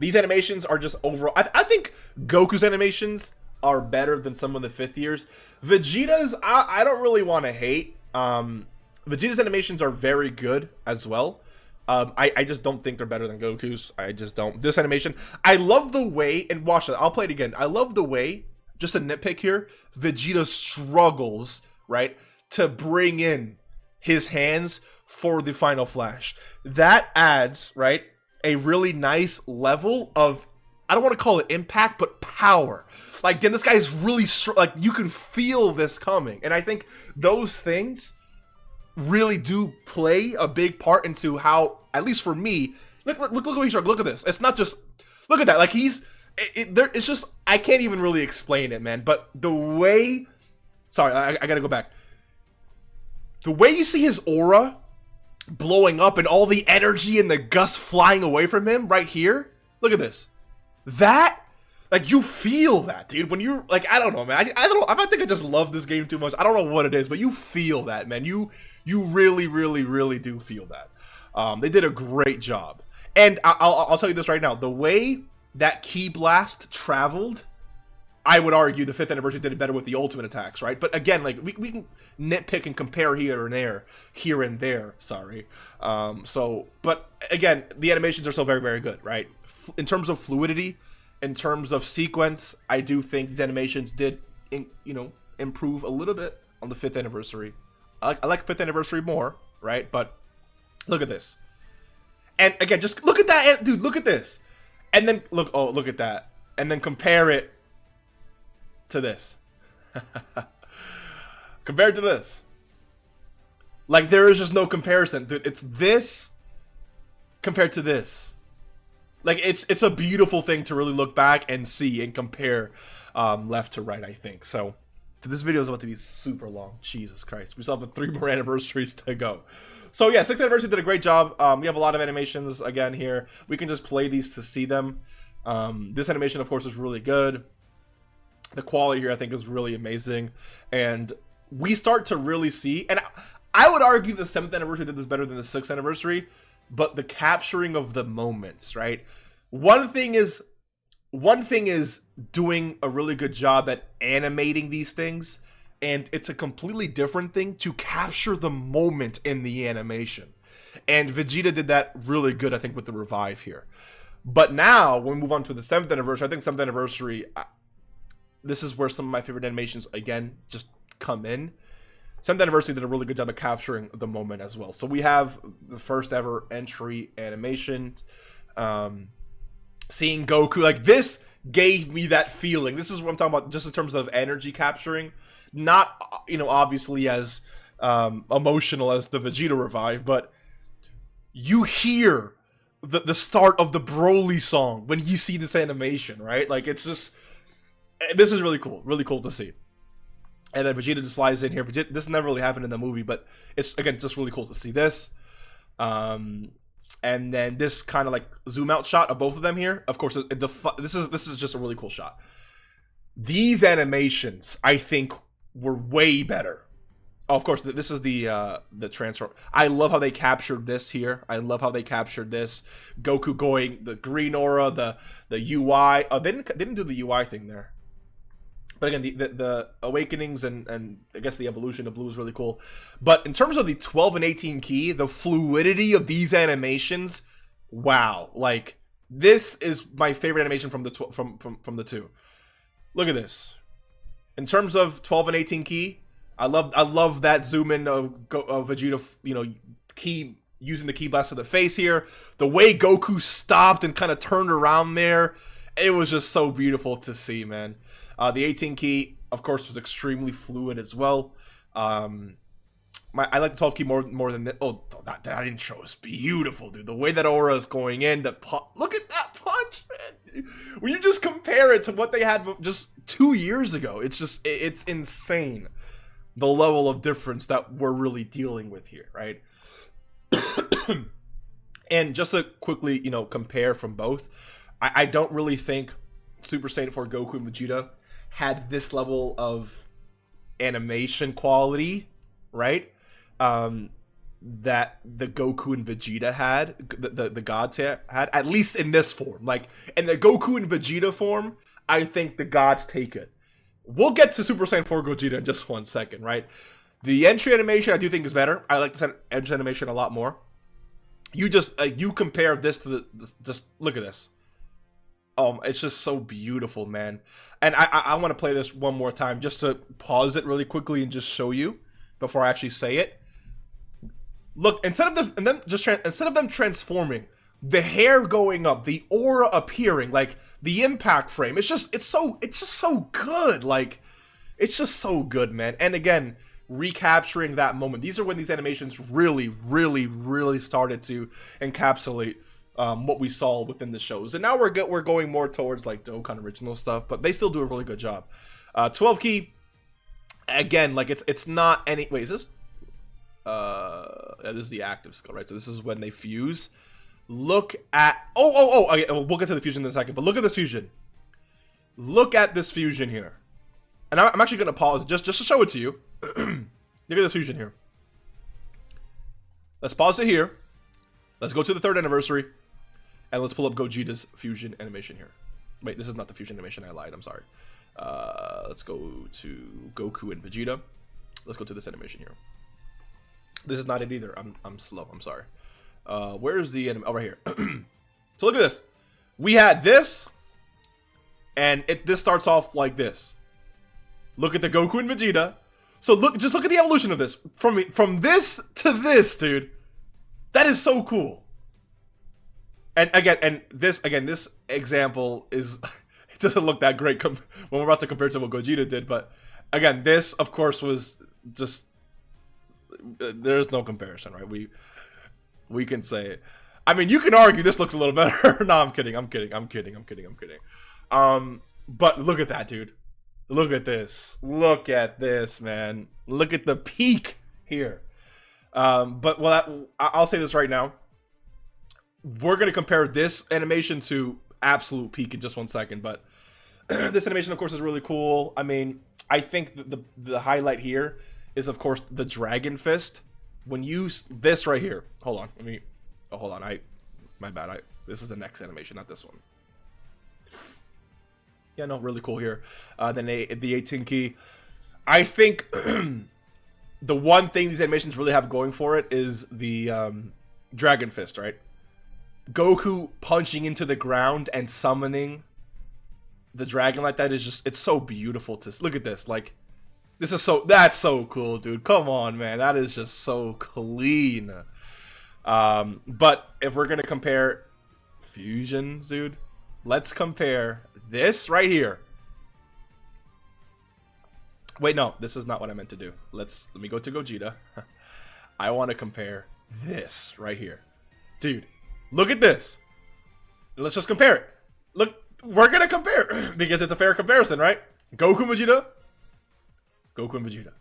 these animations are just overall. I think Goku's animations are better than some of the 5th years. Vegeta's, I don't really want to hate. Vegeta's animations are very good as well. I just don't think they're better than Goku's. I just don't. This animation, I love the way, and watch it, I'll play it again. I love the way, just a nitpick here, Vegeta struggles, right, to bring in his hands for the final flash. That adds, right, a really nice level of, I don't want to call it impact, but power. Like, damn, this guy is really like, you can feel this coming. And I think those things really do play a big part into how, at least for me, look what he's struggling. Look at this. It's not just, look at that. Like it's just, I can't even really explain it, man. But the way, sorry, I gotta go back. The way you see his aura blowing up and all the energy and the gust flying away from him right here. Look at this. That, Like, you feel that, dude. When you're, like, I don't know, man. I don't know. I think I just love this game too much. I don't know what it is, but you feel that, man. You really, really, really do feel that. They did a great job. And I'll tell you this right now. The way that Ki Blast traveled, I would argue the 5th anniversary did it better with the ultimate attacks, right? But again, like, we can nitpick and compare here and there, sorry. But again, the animations are still very, very good, right? In terms of fluidity, in terms of sequence, I do think these animations did, improve a little bit on the 5th anniversary. I like 5th anniversary more, right? But look at this. And again, just look at that, dude, look at this. And then, look at that. And then compare it to this. Compared to this. Like, there is just no comparison, dude. It's this compared to this. Like, it's a beautiful thing to really look back and see and compare left to right, I think. So this video is about to be super long. Jesus Christ. We still have 3 more anniversaries to go. So yeah, 6th anniversary did a great job. We have a lot of animations again here. We can just play these to see them. This animation, of course, is really good. The quality here, I think, is really amazing. And we start to really see, and I would argue the 7th anniversary did this better than the 6th anniversary, but the capturing of the moments, right? One thing is doing a really good job at animating these things, and it's a completely different thing to capture the moment in the animation. And Vegeta did that really good, I think, with the revive here. But now, when we move on to the 7th anniversary, I think 7th anniversary, this is where some of my favorite animations, again, just come in. 7th anniversary did a really good job of capturing the moment as well. So we have the first ever entry animation. Seeing Goku, like, this gave me that feeling. This is what I'm talking about just in terms of energy capturing. Not, obviously as emotional as the Vegeta revive, but you hear the start of the Broly song when you see this animation, right? Like, it's just, this is really cool to see. And then Vegeta just flies in here. This never really happened in the movie, but it's, again, just really cool to see this. And then this kind of like zoom out shot of both of them here. Of course, this is just a really cool shot. These animations, I think, were way better. Oh, of course, this is the transform. I love how they captured this here. I love how they captured this. Goku going the green aura, the UI. Oh, they didn't do the UI thing there. But again, the awakenings and I guess the evolution of blue is really cool. But in terms of the 12 and 18 Ki, the fluidity of these animations, wow! Like, this is my favorite animation from the from the 2. Look at this. In terms of 12 and 18 Ki, I love that zoom in of Vegeta, Ki using the Ki Blast to the face here. The way Goku stopped and kind of turned around there, it was just so beautiful to see, man. The 18 Ki, of course, was extremely fluid as well. I like the 12 Ki more than that. Oh, that intro is beautiful, dude. The way that aura is going in, look at that punch, man. When you just compare it to what they had just 2 years ago, it's insane. The level of difference that we're really dealing with here, right? And just to quickly, compare from both, I don't really think Super Saiyan 4 Goku and Vegeta had this level of animation quality, right? That the Goku and Vegeta had, the gods had, at least in this form. Like, in the Goku and Vegeta form, I think the gods take it. We'll get to Super Saiyan 4 Gogeta in just 1 second, right? The entry animation I do think is better. I like the entry animation a lot more. You just, you compare this to just look at this. It's just so beautiful, man. And I want to play this one more time just to pause it really quickly and just show you before I actually say it. Look, instead of them transforming, the hair going up, the aura appearing, like the impact frame, it's just so good. Like, it's just so good, man. And again, recapturing that moment. These are when these animations really, really, really started to encapsulate what we saw within the shows. And now we're going more towards like Dokkan original stuff, but they still do a really good job. 12 Ki, again, like it's not any. Wait, is this? Yeah, this is the active skill, right? So this is when they fuse. Look at okay, we'll get to the fusion in a second, but look at this fusion. Look at this fusion here. And I'm actually going to pause just to show it to you. Look at this fusion here. Let's pause it here. Let's go to the 3rd anniversary. And let's pull up Gogeta's fusion animation here. Wait, this is not the fusion animation. I lied. I'm sorry. Let's go to Goku and Vegeta. Let's go to this animation here. This is not it either. I'm slow. I'm sorry. Where's the anime? Oh, right here. So look at this. We had this. And this starts off like this. Look at the Goku and Vegeta. So just look at the evolution of this. From this to this, dude. That is so cool. And again, this example is, it doesn't look that great when we're about to compare it to what Gogeta did. But again, this of course was just, there's no comparison, right? We can say it. I mean, you can argue this looks a little better. No, I'm kidding. But look at that, dude. Look at this. Look at this, man. Look at the peak here. But I'll say this right now. We're going to compare this animation to absolute peak in just 1 second. But this animation, of course, is really cool. I mean, I think the highlight here is, of course, the Dragon Fist. When you... This right here. Hold on. Hold on. My bad. This is the next animation, not this one. Yeah, no, really cool here. Then the 18 key. I think the one thing these animations really have going for it is the Dragon Fist, right? Goku punching into the ground and summoning the dragon like that is just, it's so beautiful to look at this. Like, that's so cool, dude. Come on, man. That is just so clean. But if we're going to compare fusions, dude, let's compare this right here. Wait, no, this is not what I meant to do. Let me go to Gogeta. I want to compare this right here. Dude, look at this. Let's just compare it. Look, we're going to compare because it's a fair comparison, right? Goku and Vegeta. Goku and Vegeta.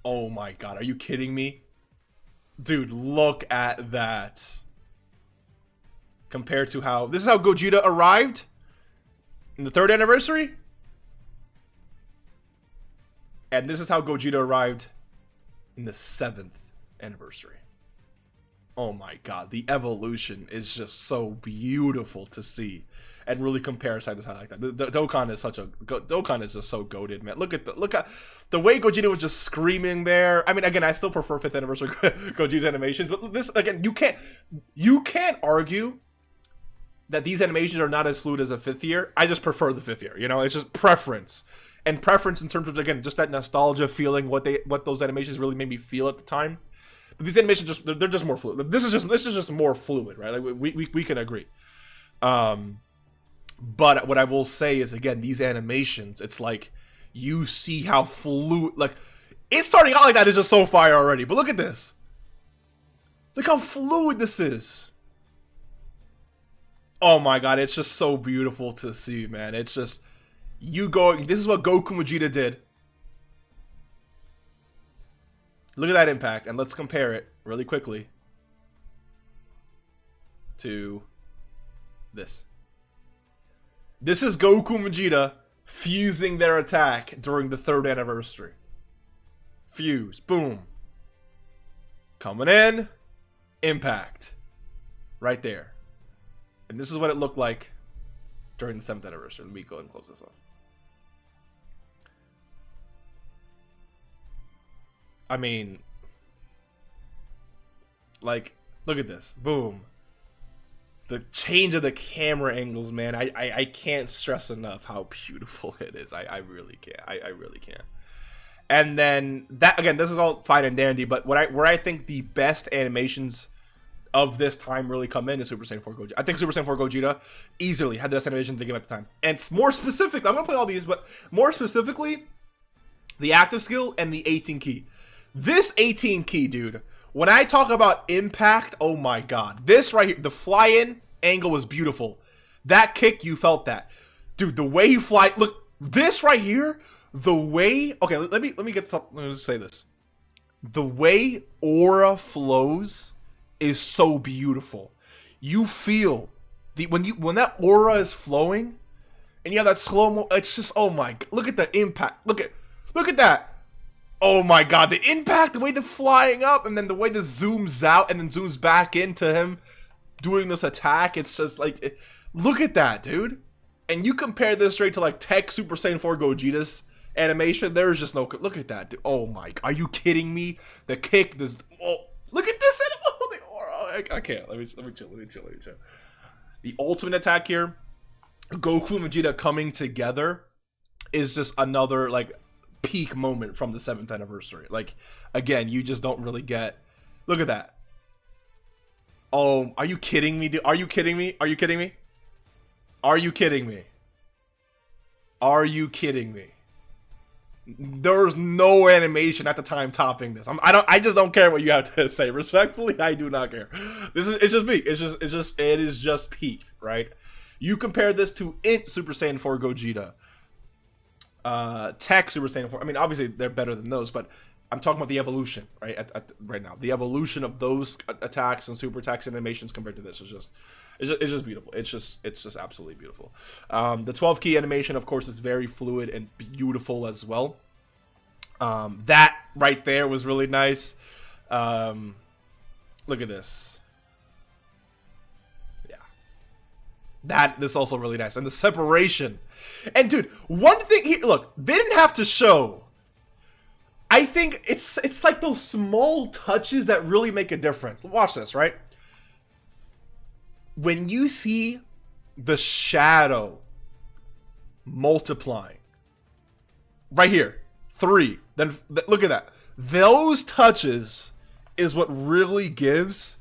Oh my god, are you kidding me? Dude, look at that. Compared to how... This is how Gogeta arrived in the 3rd anniversary. And this is how Gogeta arrived in the 7th anniversary. Oh my god, the evolution is just so beautiful to see. And really compare side to side like that. The Dokkan is Dokkan is just so goated, man. Look at the way Gogeta was just screaming there. I mean, again, I still prefer 5th anniversary Gogeta's animations, but this, again, you can't argue that these animations are not as fluid as a 5th year. I just prefer the 5th year, you know? It's just preference. And preference in terms of, again, just that nostalgia feeling, what those animations really made me feel at the time. But these animations they're just more fluid. This is just more fluid, right? Like we can agree. But what I will say is, again, these animations, it's like you see how fluid, like it's starting out like that is just so fire already. But look at this. Look how fluid this is. Oh my god, it's just so beautiful to see, man. It's just this is what Goku and Vegeta did. Look at that impact, and let's compare it really quickly to this. This is Goku and Vegeta fusing their attack during the 3rd anniversary. Fuse, boom. Coming in, impact. Right there. And this is what it looked like during the 7th anniversary. Let me go and close this off. I mean, like, look at this. Boom. The change of the camera angles, man. I can't stress enough how beautiful it is. I really can't. I really can't. And then that, again, this is all fine and dandy, but where I think the best animations of this time really come in is Super Saiyan 4 Gogeta. I think Super Saiyan 4 Gogeta easily had the best animation of the game at the time. And it's more specific, I'm gonna play all these, but more specifically, the active skill and the 18 key. This 18 key, dude, when I talk about impact, oh my god. This right here, the fly-in angle was beautiful. That kick, you felt that. Dude, the way you fly, look, this right here, the way, okay, let me get something, let me just say this. The way aura flows is so beautiful. You feel, when that aura is flowing, And yeah, that slow-mo, it's just, oh my, look at the impact. Look at that. Oh my god, the impact, the way they're flying up, and then the way this zooms out and then zooms back into him doing this attack. It's just like, look at that, dude. And you compare this straight to like Tech Super Saiyan 4 Gogeta's animation, there's just no, look at that, dude. Oh my, are you kidding me? The kick, this, oh, look at this, I can't, let me chill. The ultimate attack here, Goku and Vegeta coming together, is just another like peak moment from the 7th anniversary. Like, again, you just don't really get, look at that. Oh, are you kidding me, dude? Are you kidding me? Are you kidding me? Are you kidding me? Are you kidding me? There's no animation at the time topping this. I just don't care what you have to say. Respectfully, I do not care. It's just peak. It is just peak, right? You compare this to Super Saiyan 4 Gogeta, Tech Super Saiyan 4. I mean, obviously they're better than those, but I'm talking about the evolution, right? Right now, the evolution of those attacks and super attacks and animations compared to this is just, it's just beautiful. It's just absolutely beautiful. The 12 key animation, of course, is very fluid and beautiful as well. That right there was really nice. Look at this. Yeah, this is also really nice, and the separation. And dude, one thing here, look, they didn't have to show. I think it's like those small touches that really make a difference. Watch this, right? When you see the shadow multiplying, right here, 3, then look at that. Those touches is what really gives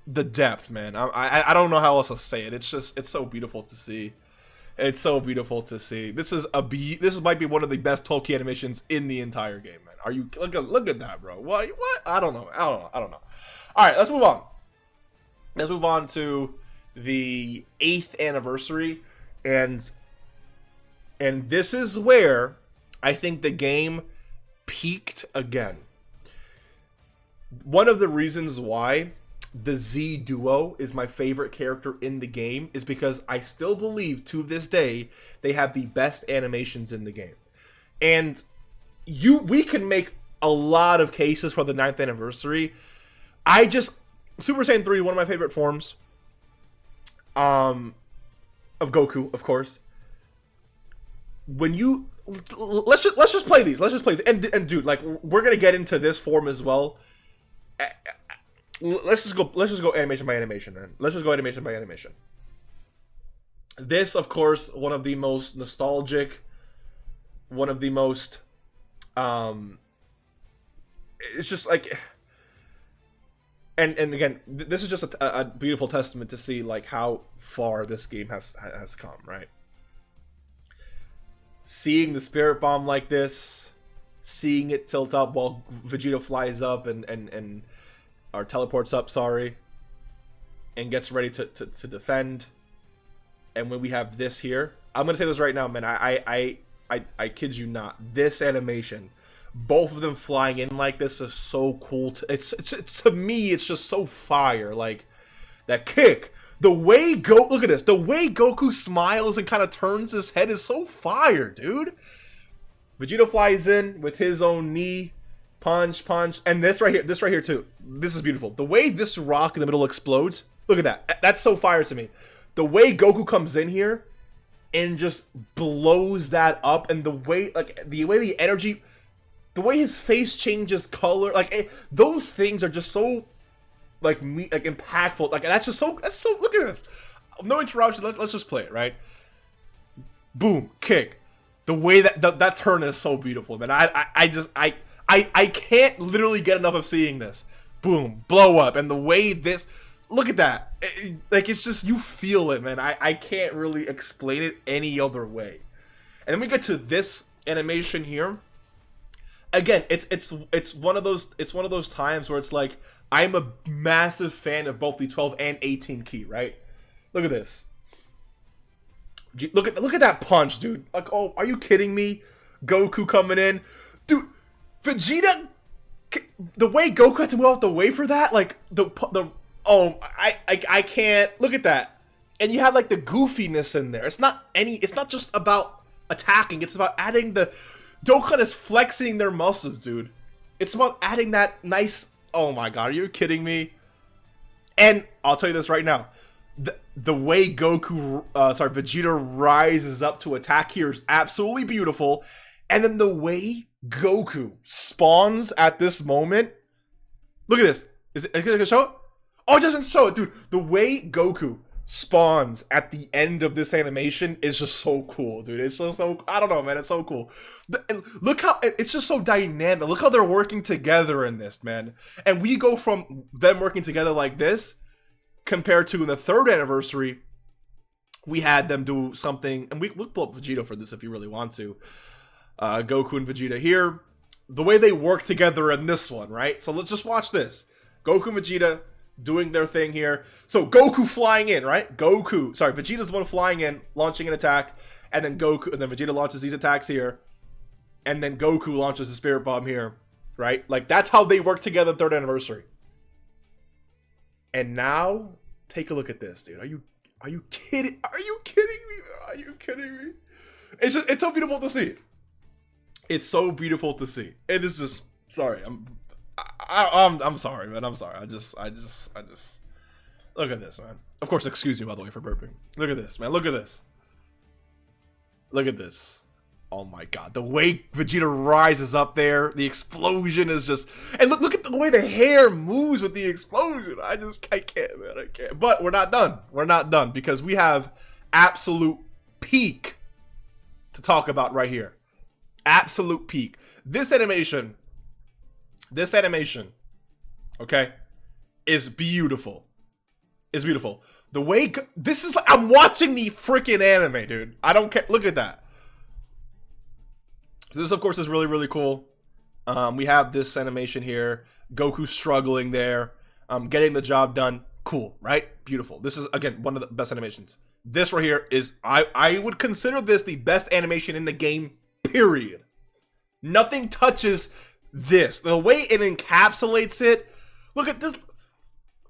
the depth, man. I don't know how else to say it. It's so beautiful to see. It's so beautiful to see. This might be one of the best 12 animations in the entire game, man. Are you look at that, bro? What? I don't know. All right, let's move on. Let's move on to the 8th anniversary, and this is where I think the game peaked again. One of the reasons why the Z duo is my favorite character in the game is because I still believe to this day they have the best animations in the game. And we can make a lot of cases for the 9th anniversary. Super Saiyan 3, one of my favorite forms of Goku, of course. When you let's just play these. And dude, like, we're gonna get into this form as well. Let's just go animation by animation, man. Let's just go animation by animation. This, of course, one of the most nostalgic, one of the most it's just like, and again, this is just a beautiful testament to see like how far this game has come, right? Seeing the Spirit Bomb like this, seeing it tilt up while Vegeta flies up and or teleports up, sorry, and gets ready to defend. And when we have this here, I'm gonna say this right now, man. I kid you not. This animation, both of them flying in like this, is so cool. It's to me, it's just so fire. Like that kick, the way look at this. The way Goku smiles and kind of turns his head is so fire, dude. Vegeta flies in with his own knee. Punch, and this right here too. This is beautiful. The way this rock in the middle explodes, look at that. That's so fire to me. The way Goku comes in here and just blows that up, and the way the energy, the way his face changes color, like those things are just so like impactful. Like that's so. Look at this. No interruption. Let's just play it, right? Boom, kick. The way that turn is so beautiful, man. I can't literally get enough of seeing this. Boom, blow up, and the way this, look at that. Like, it's just, you feel it, man. I can't really explain it any other way. And then we get to this animation here. Again, it's one of those times where it's like, I'm a massive fan of both the 12 and 18 key, right? Look at this. Look at that punch, dude. Like, oh, are you kidding me? Goku coming in, dude. Vegeta, the way Goku had to move out the way for that, like I can't look at that. And you have like the goofiness in there. It's not just about attacking. It's about adding the... Dokkan is flexing their muscles, dude. It's about adding that nice... Oh my god, are you kidding me? And I'll tell you this right now. The way Vegeta rises up to attack here is absolutely beautiful. And then the way Goku spawns at this moment... Look at this. Is it gonna show it? Oh, it doesn't show it, dude. The way Goku spawns at the end of this animation is just so cool, dude. It's just so, I don't know, man. It's so cool. Look how, it's just so dynamic. Look how they're working together in this, man. And we go from them working together like this, compared to in the 3rd anniversary, we had them do something, and we'll pull up Vegeta for this if you really want to. Goku and Vegeta here. The way they work together in this one, right? So let's just watch this. Goku and Vegeta doing their thing here. So Goku flying in, right? Vegeta's the one flying in, launching an attack, and then Vegeta launches these attacks here, and then Goku launches the Spirit Bomb here, right? Like, that's how they work together 3rd anniversary. And now, take a look at this, dude. Are you kidding? Are you kidding me? Are you kidding me? It's so beautiful to see. It's so beautiful to see. It is just, sorry, I'm sorry, man. I'm sorry. I just look at this, man. Of course, excuse me, by the way, for burping. Look at this, man. Look at this. Look at this. Oh my god. The way Vegeta rises up there, the explosion is just, and look at the way the hair moves with the explosion. I can't, man. I can't. But we're not done. We're not done because we have absolute peak to talk about right here. Absolute peak. This animation, okay, is beautiful. It's beautiful. The way this is like, I'm watching the freaking anime, dude. I don't care. Look at that. So this, of course, is really, really cool. We have this animation here. Goku struggling there, getting the job done. Cool, right? Beautiful. This is, again, one of the best animations. This right here is, I would consider this the best animation in the game, period. Nothing touches this. The way it encapsulates it. Look at this.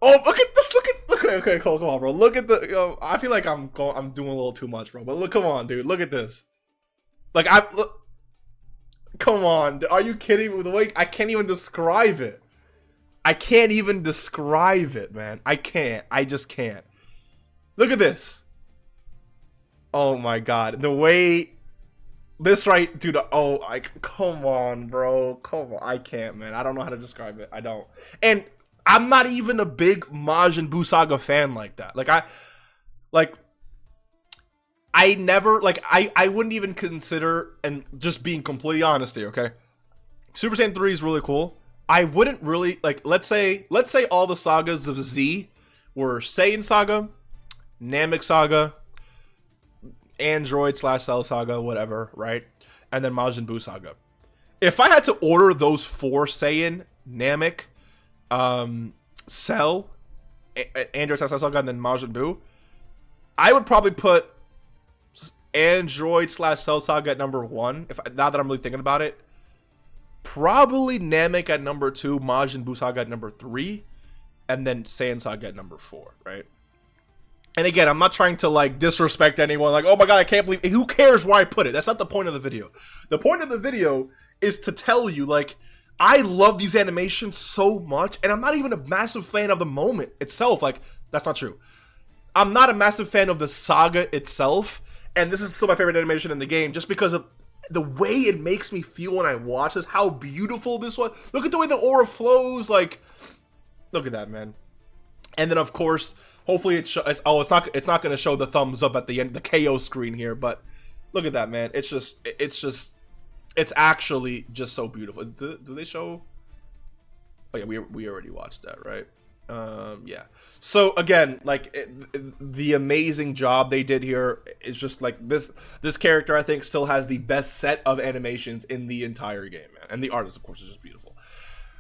Oh, look at this. Okay, come on, bro. Look at the, I feel like I'm doing a little too much, bro. But look, come on, dude. Look at this. Like, come on. Are you kidding me? The way, I can't even describe it. I can't even describe it, man. I can't. I just can't. Look at this. Oh my god. The way this right, dude. Oh, come on, bro. Come on. I can't, man. I don't know how to describe it. I don't. And I'm not even a big Majin Buu Saga fan like that. I never, I wouldn't even consider, and just being completely honest here, okay? Super Saiyan 3 is really cool. I wouldn't really, like, let's say all the sagas of Z were Saiyan Saga, Namek Saga, Android/Cell Saga, whatever, right? And then Majin Buu Saga. If I had to order those 4 Saiyan, Namek, Cell, Android/Cell Saga, and then Majin Buu, I would probably put Android/Cell Saga at number 1. Now that I'm really thinking about it, probably Namek at number 2, Majin Buu Saga at number 3, and then Saiyan Saga at number 4, right? And again, I'm not trying to like disrespect anyone. Like, oh my god, I can't believe. Who cares where I put it? That's not the point of the video. The point of the video is to tell you, like, I love these animations so much, and I'm not even a massive fan of the moment itself. Like, that's not true. I'm not a massive fan of the saga itself, and this is still my favorite animation in the game, just because of the way it makes me feel when I watch this, how beautiful this was. Look at the way the aura flows, like, look at that, man. And then, of course, hopefully it's not going to show the thumbs up at the end, the KO screen here, but look at that, man. It's actually just so beautiful. Do they show? Oh yeah, we already watched that, right? Yeah. So again, like the amazing job they did here is just like this character, I think, still has the best set of animations in the entire game, man. And the artist, of course, is just beautiful.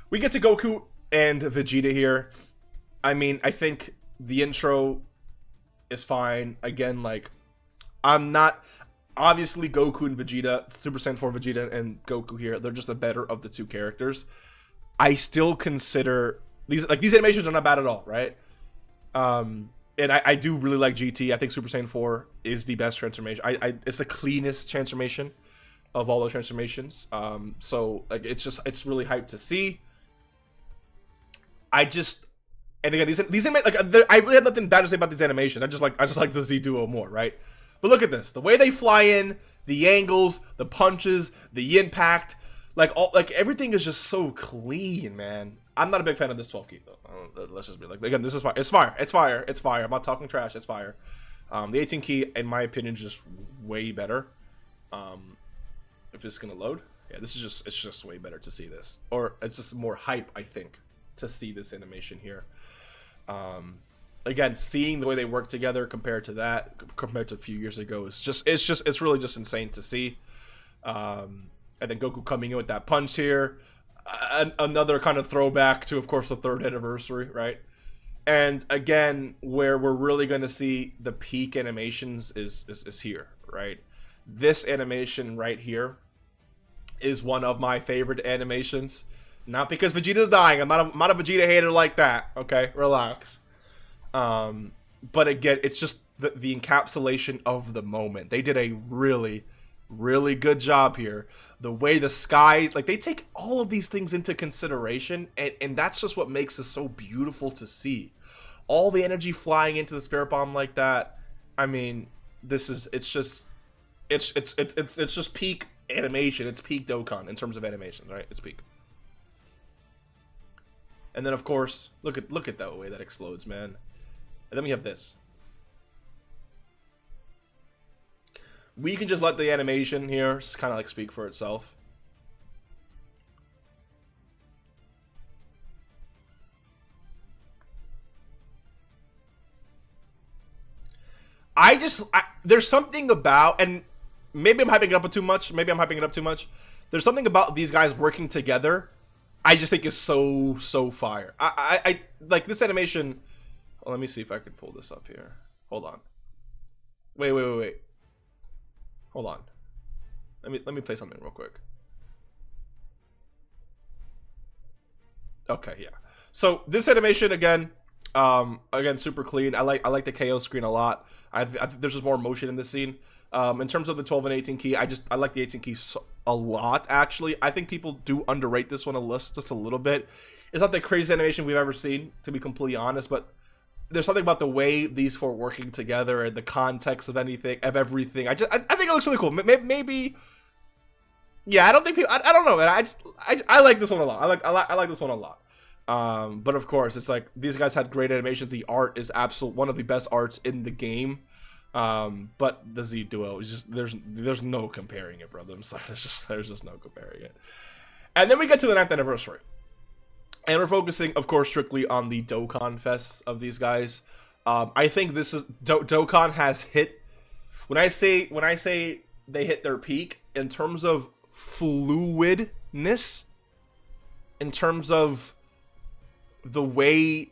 We get to Goku and Vegeta here. I mean, I think the intro is fine. Again, like, I'm not, obviously Goku and Vegeta, Super Saiyan 4 Vegeta and Goku here, they're just the better of the two characters. I still consider these animations are not bad at all, right? And I do really like GT. I think Super Saiyan 4 is the best transformation. It's the cleanest transformation of all the transformations. So like it's really hyped to see. And again, these like I really have nothing bad to say about these animations. I just like the Z duo more, right? But look at this, the way they fly in, the angles, the punches, the impact, like everything is just so clean, man. I'm not a big fan of this 12 key though. Let's just be like, again, this is fire. It's fire. It's fire. It's fire. I'm not talking trash. It's fire. The 18 key, in my opinion, is just way better. If it's gonna load, yeah, it's just way better to see this, or it's just more hype, I think, to see this animation here. Again, seeing the way they work together compared to a few years ago, it's really just insane to see. And then Goku coming in with that punch here, another kind of throwback to, of course, the 3rd anniversary, right? And again, where we're really going to see the peak animations is here, right? This animation right here is one of my favorite animations. Not because Vegeta's dying. I'm not a Vegeta hater like that. Okay, relax. But again, it's just the encapsulation of the moment. They did a really, really good job here. The way the sky, like, they take all of these things into consideration, and that's just what makes this so beautiful to see. All the energy flying into the Spirit Bomb like that. I mean, it's just peak animation. It's peak Dokkan in terms of animation, right? It's peak. And then, of course, look at that way that explodes, man. And then we have this. We can just let the animation here just kind of like speak for itself. There's something about, and maybe I'm hyping it up too much. There's something about these guys working together I just think is so fire. I like this animation. Well, let me see if I can pull this up here. Hold on. Wait. Hold on. Let me play something real quick. Okay, yeah. So this animation again super clean. I like the KO screen a lot. I think there's just more motion in this scene. In terms of the 12 and 18 key, I like the 18 key a lot, actually. I think people do underrate this one just a little bit. It's not the craziest animation we've ever seen, to be completely honest, but there's something about the way these four working together and the context of everything. I think it looks really cool. Maybe, yeah. I don't think people. I don't know, man. I like this one a lot. I like this one a lot. But of course, it's like these guys had great animations. The art is one of the best arts in the game. But the Z duo is just there's no comparing it, brother. I'm sorry, there's just no comparing it. And then we get to the 9th anniversary, and we're focusing, of course, strictly on the Dokkan fests of these guys. I think this is Dokkan has hit. When I say they hit their peak in terms of fluidness, in terms of the way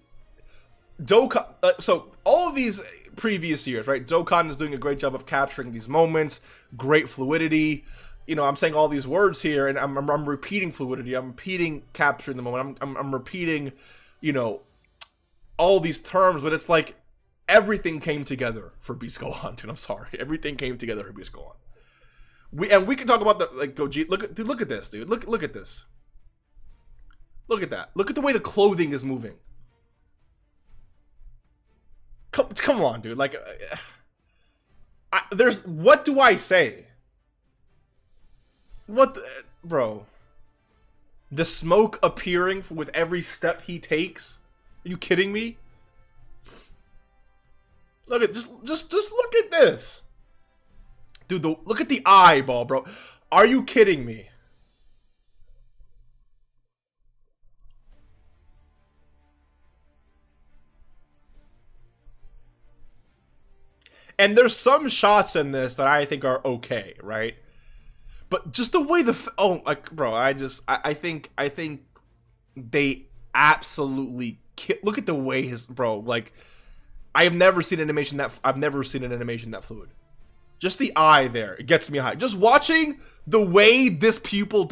Dokkan. So all of these previous years, right? Dokkan is doing a great job of capturing these moments, great fluidity. You know, I'm saying all these words here, and I'm repeating fluidity. I'm repeating capturing the moment. I'm repeating, you know, all these terms, but it's like everything came together for Beast Gohan, dude. I'm sorry, everything came together for Beast Gohan. We can talk about the Gogeta. Look at this, dude. Look at this. Look at that. Look at the way the clothing is moving. Come on, dude. Like, what do I say? Bro? The smoke appearing with every step he takes. Are you kidding me? Look at just look at this, dude. Look at the eyeball, bro. Are you kidding me? And there's some shots in this that I think are okay, right? But just the way bro, I think they absolutely look at the way like I've never seen an animation that fluid. Just the eye there, it gets me high. Just watching the way this pupil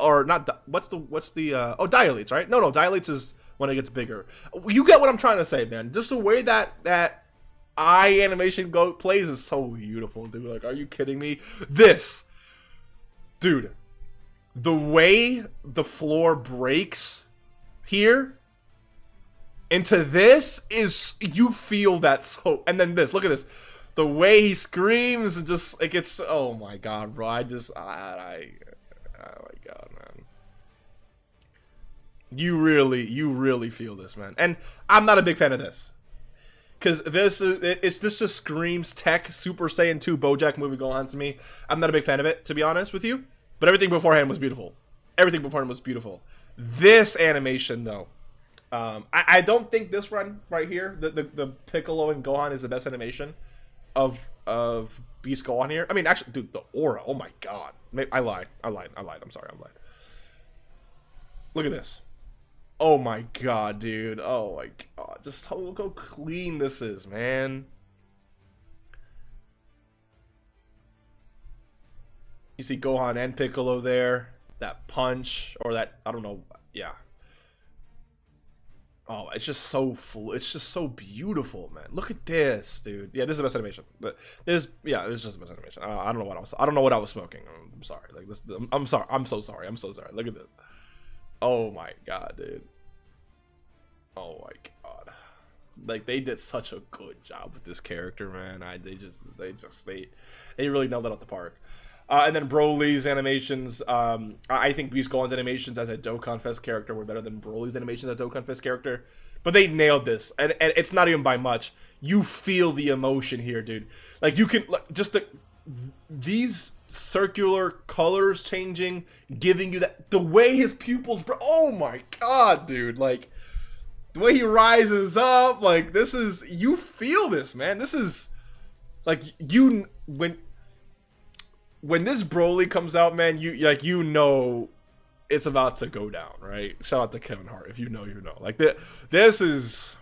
or not, dilates, right? No, dilates is when it gets bigger. You get what I'm trying to say, man. Just the way that eye animation plays is so beautiful, dude. Like, are you kidding me? This, dude, the way the floor breaks here into this is, you feel that so. And then this, look at this, the way he screams and just like, it's, oh my god, bro. Oh my god, man. You really feel this, man. And I'm not a big fan of this, because this just screams tech Super Saiyan 2 BoJack movie Gohan to me. I'm not a big fan of it, to be honest with you. But everything beforehand was beautiful. Everything beforehand was beautiful. This animation, though, I don't think this run right here, the Piccolo and Gohan, is the best animation of Beast Gohan here. I mean, actually, dude, the aura. Oh my god. I lied. I'm sorry. I'm lying. Look at this. Oh my god, dude. Oh my god. Just look how clean this is, man. You see Gohan and Piccolo there. That punch, or that, I don't know. Yeah. Oh, it's just so full. It's just so beautiful, man. Look at this, dude. Yeah, this is the best animation. This is just the best animation. I don't know what I was smoking. I'm sorry. Like this. I'm sorry. I'm so sorry. Look at this. Oh my god, dude. Oh my god. Like, they did such a good job with this character, man. They really nailed it out the park. And then Broly's animations. I think Beast Gohan's animations as a Dokkan Fest character were better than Broly's animations as a Dokkan Fest character. But they nailed this, and it's not even by much. You feel the emotion here, dude. Like, you can just these circular colors changing, giving you that, the way his pupils, bro. Oh my god, dude. Like, the way he rises up, like, this is, you feel this, man. This is like, when this Broly comes out, man, you know it's about to go down, right? Shout out to Kevin Hart. If you know, you know. Like, this is,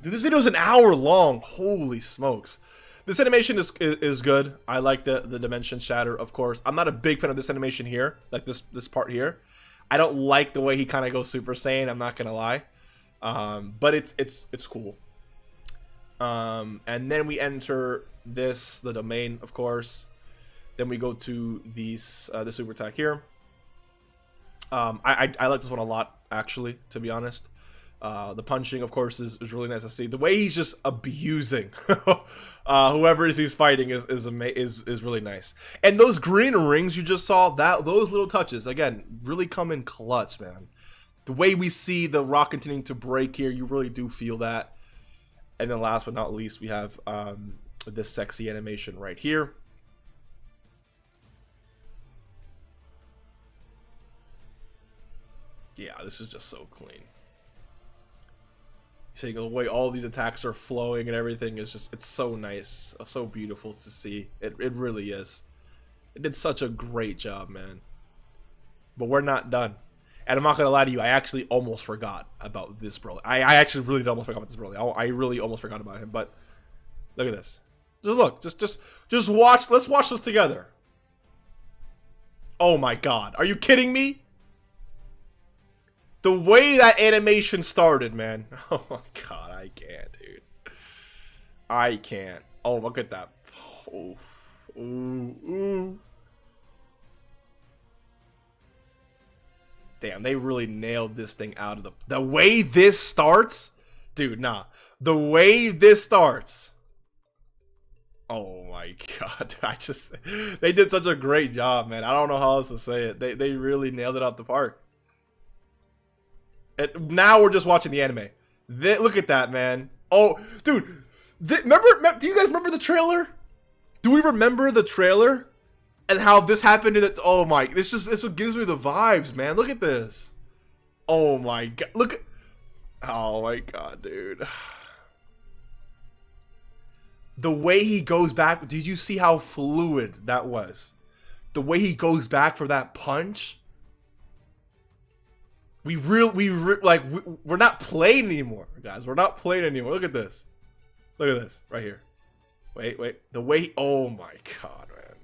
dude, this video is an hour long. Holy smokes. This animation is good. I like the dimension shatter, of course. I'm not a big fan of this animation here, like this part here. I don't like the way he kind of goes Super Saiyan, I'm not gonna lie. But it's cool. And then we enter the domain, of course. Then we go to the super attack here. I like this one a lot, actually, to be honest. The punching, of course, is really nice to see. The way he's just abusing whoever he's fighting is really nice. And those green rings you just saw, those little touches, again, really come in clutch, man. The way we see the rock continuing to break here, you really do feel that. And then last but not least, we have this sexy animation right here. Yeah, this is just so clean. Seeing the way all these attacks are flowing and everything is just, it's so nice, so beautiful to see. It really is. It did such a great job, man. But we're not done. And I'm not gonna lie to you, I actually almost forgot about this Broly. I actually really almost forgot about this Broly. I really almost forgot about him. But look at this. Just look. Just watch. Let's watch this together. Oh my god, are you kidding me? The way that animation started, man. Oh my god, I can't, dude. I can't. Oh, look at that. Oh, ooh. Damn, they really nailed this thing out of the way this starts, dude. Nah, the way this starts. Oh my god, they did such a great job, man. I don't know how else to say it. They really nailed it out the park. Now we're just watching the anime. Look at that, man. Oh, dude. Do you guys remember the trailer? Do we remember the trailer? And how this happened in it? Oh my, this what gives me the vibes, man. Look at this. Oh my god. Oh my god, dude. The way he goes back, did you see how fluid that was? The way he goes back for that punch? We're not playing anymore, guys. We're not playing anymore. Look at this. Look at this right here. Wait. The way. Oh my god, man.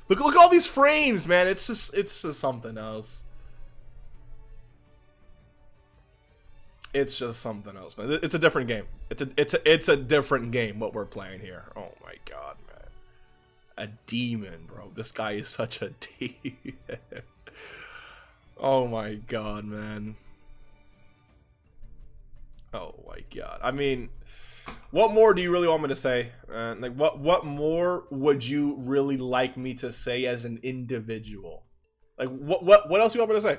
Look at all these frames, man. It's just something else. It's just something else, man. It's a different game. It's a different game what we're playing here. Oh my god, man. A demon, bro. This guy is such a demon. Oh my god, man. Oh my god. I mean, what more do you really want me to say? Like, what more would you really like me to say as an individual? Like, what else do you want me to say?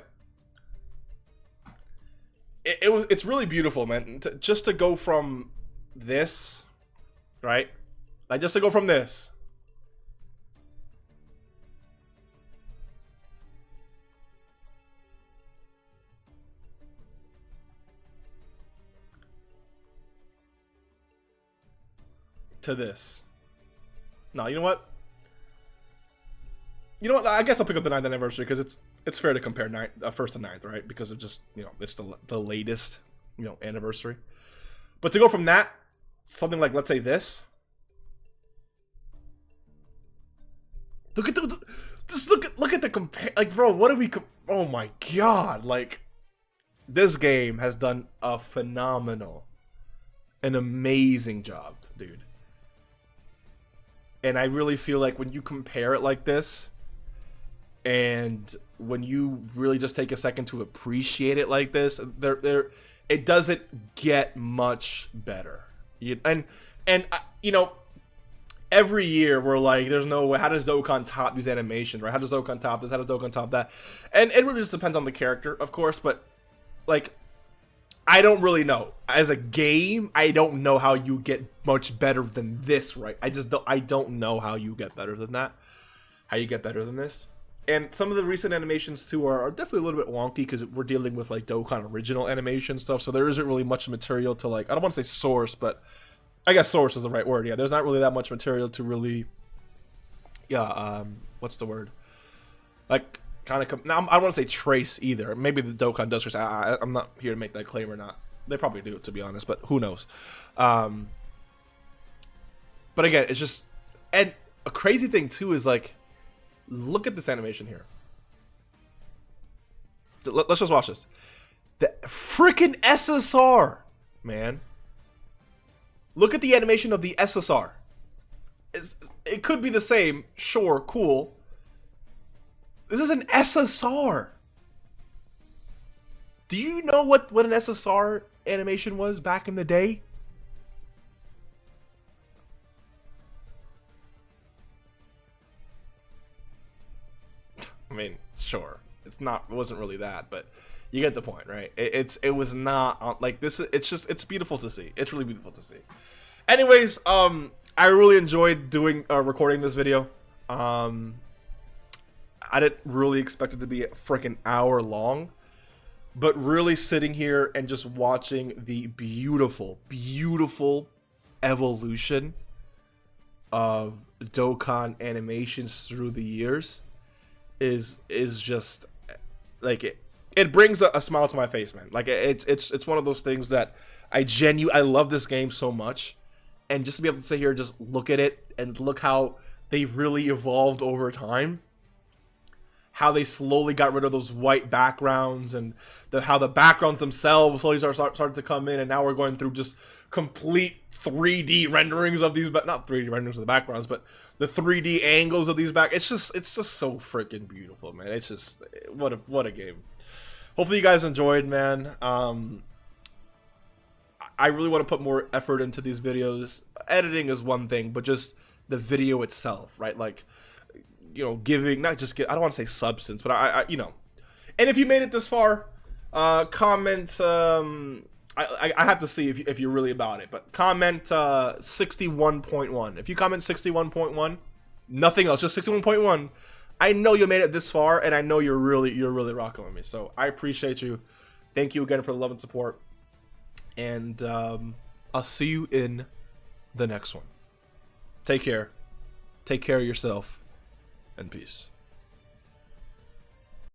It's really beautiful, man. Just to go from this, right? Like, just to go from this. To this. No, you know what? You know what? I guess I'll pick up the 9th anniversary because it's fair to compare 1st to 9th, right? Because of just, you know, it's the latest, you know, anniversary. But to go from that, something like, let's say this. Look at the compare. Like, bro, what do we? Oh my god! Like, this game has done a phenomenal, an amazing job, dude. And I really feel like when you compare it like this, and when you really just take a second to appreciate it like this, it doesn't get much better. You know, every year we're like, there's no way. How does Dokkan top these animations, right? How does Dokkan top this? How does Dokkan top that? And it really just depends on the character, of course. But like, I don't really know. As a game, I don't know how you get much better than this, right? I don't know how you get better than that. How you get better than this. And some of the recent animations too are definitely a little bit wonky because we're dealing with like Dokkan original animation stuff, so there isn't really much material to, like, I don't want to say source, but I guess source is the right word. Yeah, there's not really that much material to really, what's the word? Like, kind of now, I don't want to say trace either. Maybe the Dokkan does trace. I'm not here to make that claim or not. They probably do, to be honest, but who knows? But again, it's just, and a crazy thing too is, like, look at this animation here. Let's just watch this. The freaking SSR, man. Look at the animation of the SSR. It could be the same, sure, cool. This is an SSR. Do you know what an SSR animation was back in the day? I mean, sure, it wasn't really that, but you get the point, right? It was not like this. It's beautiful to see. It's really beautiful to see. Anyways, I really enjoyed recording this video. I didn't really expect it to be a freaking hour long, but really sitting here and just watching the beautiful, beautiful evolution of Dokkan animations through the years is just like it brings a smile to my face, man. Like, it's one of those things that I love this game so much, and just to be able to sit here and just look at it and look how they really evolved over time, how they slowly got rid of those white backgrounds, and how the backgrounds themselves slowly started to come in, and now we're going through just complete 3D renderings of these, but not 3D renderings of the backgrounds, but the 3D angles of these it's just so freaking beautiful, man. It's just what a game. Hopefully you guys enjoyed, man. I really want to put more effort into these videos. Editing is one thing, but just the video itself, right? Like, you know, giving, not just I don't want to say substance, but I you know. And if you made it this far, comment. I have to see if you're really about it, but comment 61.1. If you comment 61.1, nothing else, just 61.1, I know you made it this far, and I know you're really rocking with me. So I appreciate you. Thank you again for the love and support, and I'll see you in the next one. Take care of yourself, and peace.